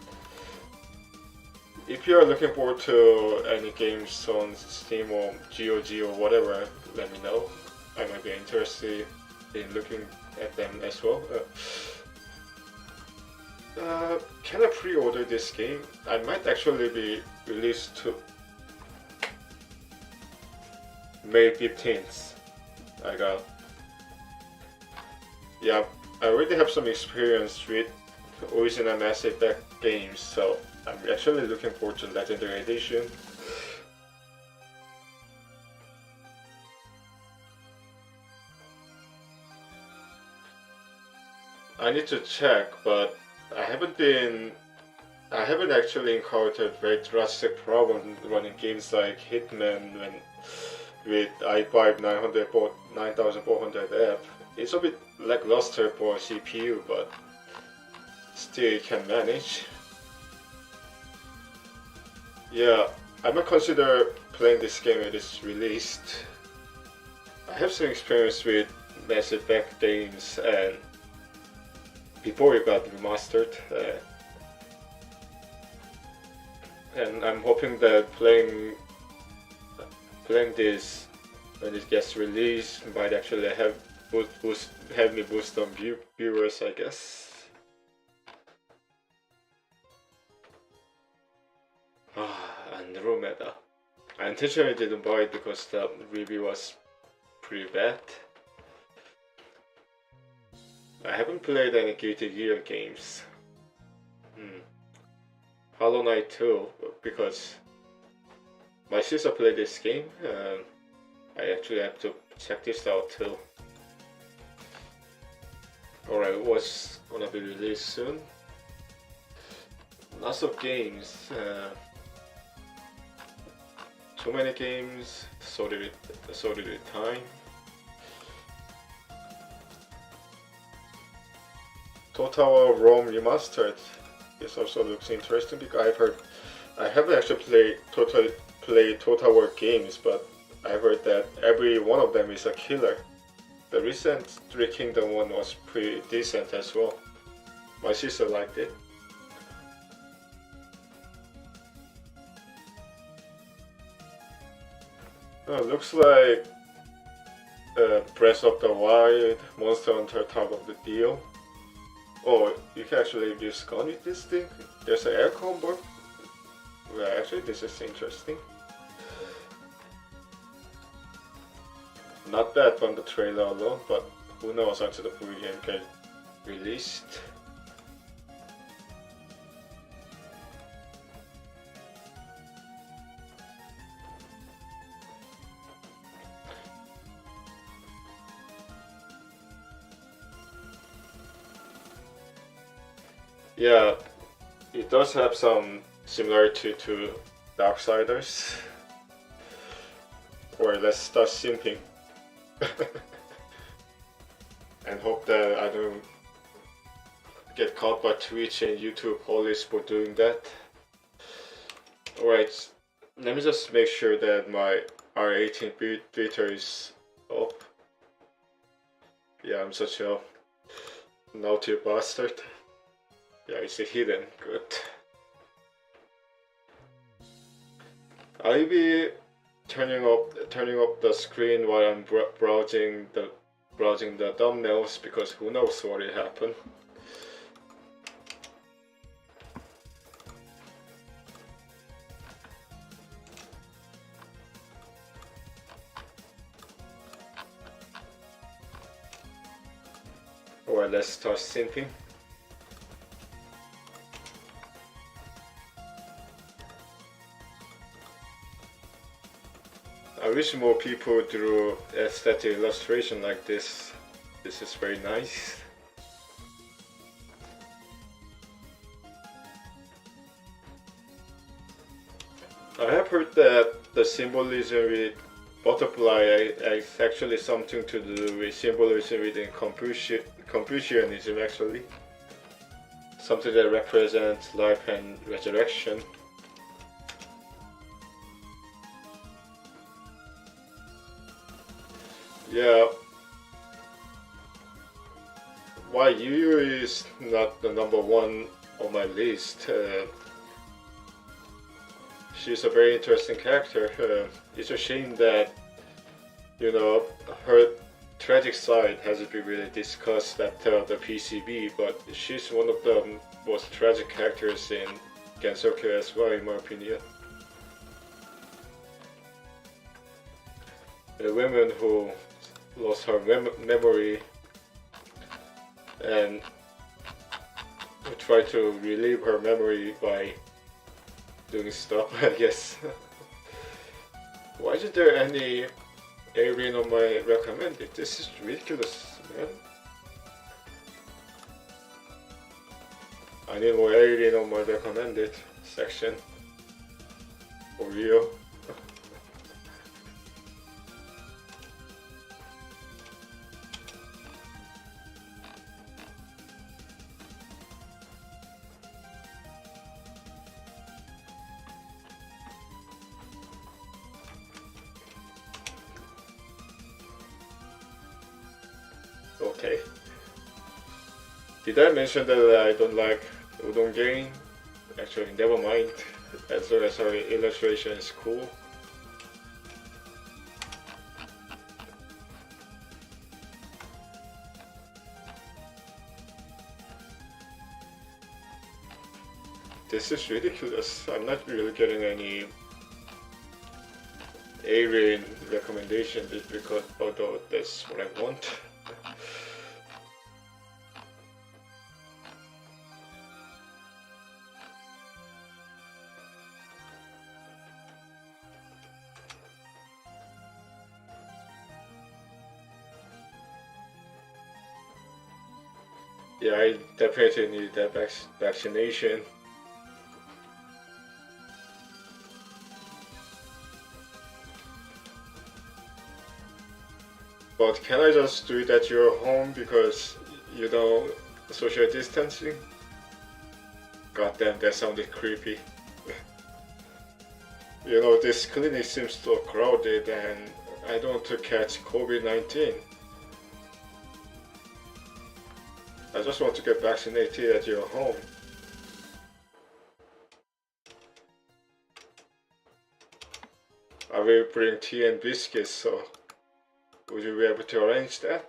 If you are looking forward to any games on Steam or GOG or whatever, let me know. I might be interested in looking at them as well. Can I pre-order this game? I might actually be released to May 15th. Yeah, I already have some experience with original Mass Effect games, so I'm actually looking forward to Legendary Edition. I need to check, but I haven't actually encountered very drastic problems running games like Hitman with i5 9400F. It's a bit lackluster for CPU, but still you can manage. Yeah, I might consider playing this game when it's released. I have some experience with Mass Effect games and before it got remastered, and I'm hoping that playing this when it gets released might actually help me boost some viewers, I guess. Andromeda. I intentionally didn't buy it because the review was pretty bad. I haven't played any Guilty Gear games. Hollow Knight 2, because my sister played this game. I actually have to check this out too. Alright, what's gonna be released soon? Lots of games. Too many games, so did time. Touhou Rome Remastered. This also looks interesting because I haven't actually played Touhou games, but I've heard that every one of them is a killer. The recent Three Kingdom one was pretty decent as well. My sister liked it. Looks like Breath of the Wild, Monster Hunter top of the deal. Oh, you can actually use gun with this thing. There's an air combo. Well, actually, this is interesting. Not bad from the trailer alone, but who knows until the full game gets released. Yeah, it does have some similarity to Darksiders. Or let's start simping. And hope that I don't get caught by Twitch and YouTube police for doing that. Alright, let me just make sure that my R18 filter is up. Yeah, I'm such a naughty bastard. Yeah, it's hidden. Good. I'll be turning up the screen while I'm browsing the thumbnails, because who knows what will happen. Alright, let's start synthing. I wish more people drew aesthetic illustration like this. This is very nice. I have heard that the symbolism with butterfly is actually something to do with symbolism within Confucianism actually. Something that represents life and resurrection. Yeah. Why Yu is not the number one on my list. She's a very interesting character. It's a shame that, you know, her tragic side hasn't been really discussed at the PCB, but she's one of the most tragic characters in Gensokyo as well, in my opinion. The woman who lost her memory and tried to relieve her memory by doing stuff, I guess. Why isn't there any alien on my recommended? This is ridiculous, man. I need more alien on my recommended section. For real. Okay. Did I mention that I don't like udon game? Actually, never mind. As long as our illustration is cool. This is ridiculous. I'm not really getting any alien recommendation just because, although that's what I want. Yeah, I definitely need that vaccination. But can I just do it at your home because, you know, social distancing? Goddamn, that sounded creepy. You know, this clinic seems so crowded and I don't want to catch COVID-19. I just want to get vaccinated at your home. I will bring tea and biscuits, so would you be able to arrange that?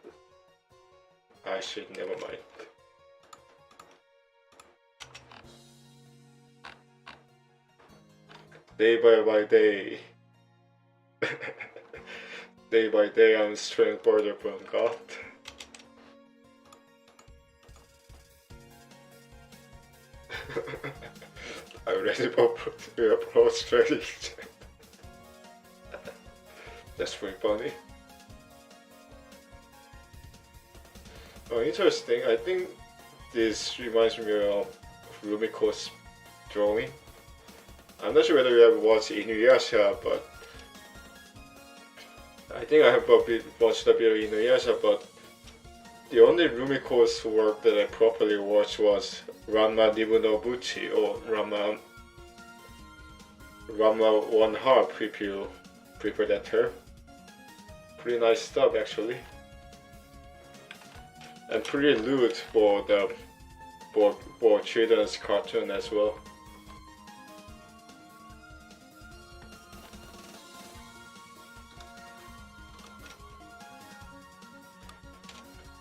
I should, never mind. Day by day. Day by day I'm straying further from God. I'm ready for prostrating. That's pretty funny. Oh, interesting. I think this reminds me of Rumiko's drawing. I'm not sure whether you ever watched Inuyasha, but I think I have watched a bit of Inuyasha, but the only Rumiko's work that I properly watched was Ranma Nibunobuchi, or Ranma 1 Harp, if you prefer that term. Pretty nice stuff actually. And pretty lewd for the for children's cartoon as well.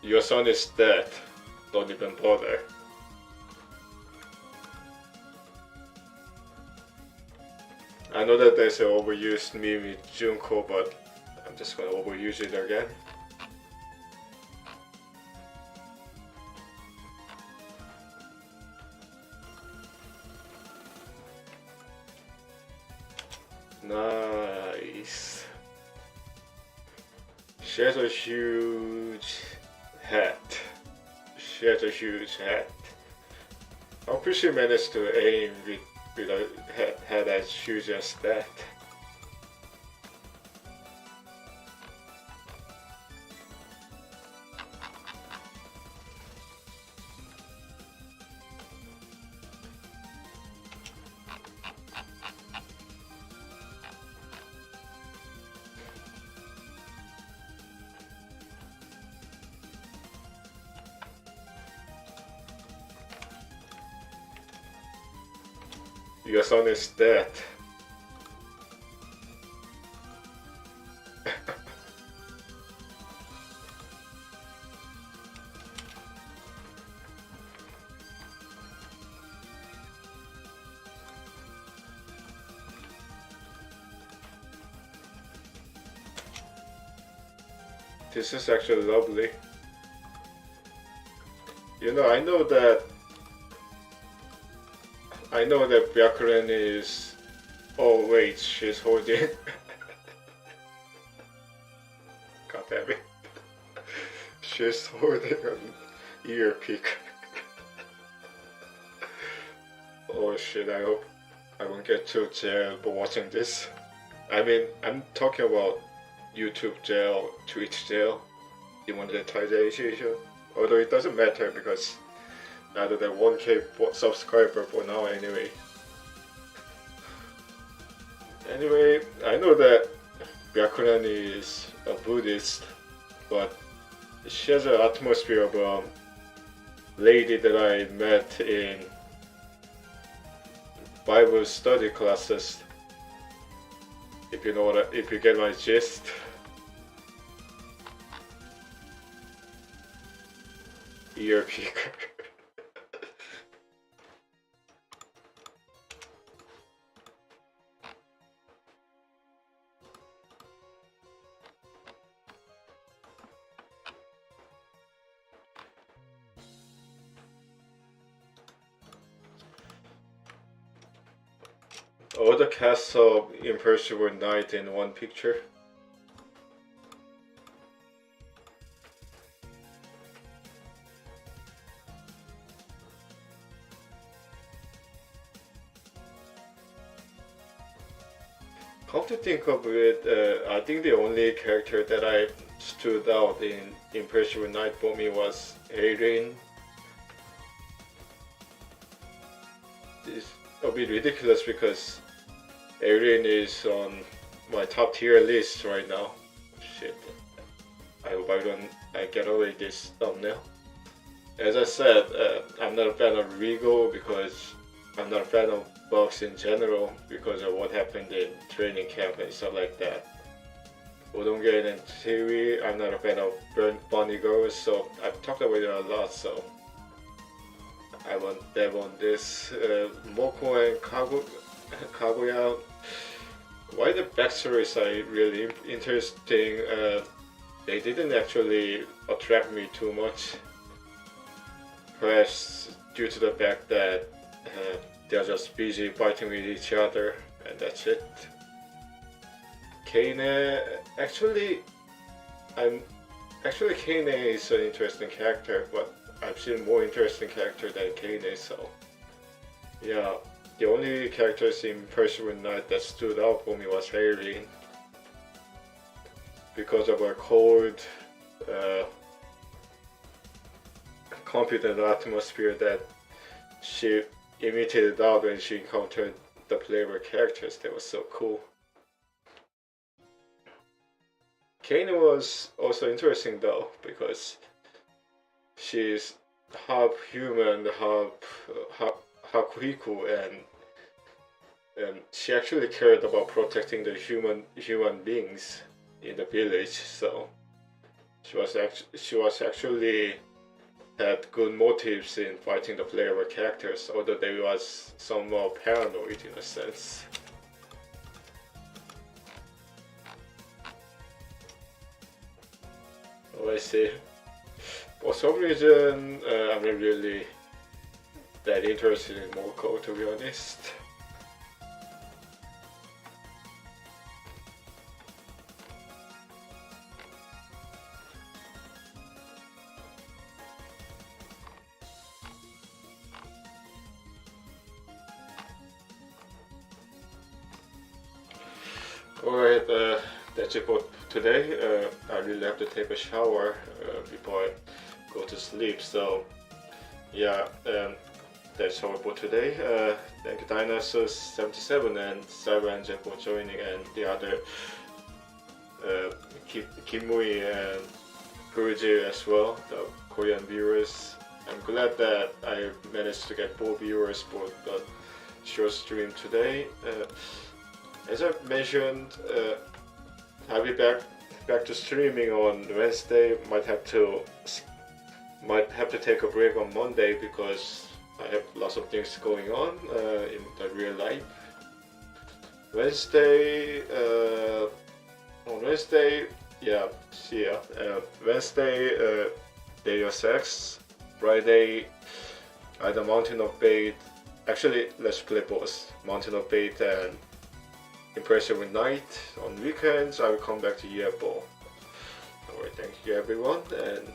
Your son is dead. Don't even bother. I know that there's an overused meme with Junko, but I'm just gonna overuse it again. Nice. She has a huge hat. She has a huge hat. How could she manage to aim with a head as huge as that? Your son is dead. This is actually lovely. You know, I know that Byakuren is... Oh wait, she's holding... God damn it. She's holding an ear pick. Oh shit, I hope I won't get to jail for watching this. I mean, I'm talking about YouTube jail, Twitch jail, demonetization. Although it doesn't matter because rather than 1K subscriber for now anyway. Anyway, I know that Byakuren is a Buddhist, but she has an atmosphere of a lady that I met in Bible study classes. If you know if you get my gist. Ear picker. All the cast of Imperishable Night in one picture. Come to think of it, I think the only character that I stood out in Imperishable Night for me was Eirin. It's a bit ridiculous because Eirin is on my top tier list right now. Shit. I hope I get away this thumbnail. As I said, I'm not a fan of Rigo because I'm not a fan of bugs in general because of what happened in training camp and stuff like that. Odongen and Tiwi, I'm not a fan of bunny girls, so I've talked about it a lot, so I won't delve on this. Moko and Kaguya, why the backstories are really interesting. They didn't actually attract me too much. Perhaps due to the fact that they're just busy fighting with each other and that's it. Kane, actually Kane is an interesting character, but I've seen more interesting character than Kane, so yeah, the only characters in Perseverance Night that stood out for me was Aileen, because of her cold, confident atmosphere that she emitted out when she encountered the playable characters. That was so cool. Kane was also interesting though, because she's half human, half Hakuhiku, and she actually cared about protecting the human beings in the village. So she was actually had good motives in fighting the playable characters, although they was somewhat paranoid in a sense. Oh, I see. For some reason, I'm not really that interested in Moko, to be honest. Alright, that's it for today. I really have to take a shower before I go to sleep, so yeah, that's all for today. Thank you Dinosaurs77 and Cyberangel for joining, and the other Kimui and Guruji as well, the Korean viewers. I'm glad that I managed to get 4 viewers for the short stream today. As I mentioned, I'll be back to streaming on Wednesday. Might have to take a break on Monday because I have lots of things going on in the real life. On Wednesday, yeah, see ya. Wednesday, Day of Sex. Friday, either Mountain of Fate. Actually, let's play both Mountain of Fate and Impressive Night. On weekends, I will come back to UFO. Alright, thank you everyone, and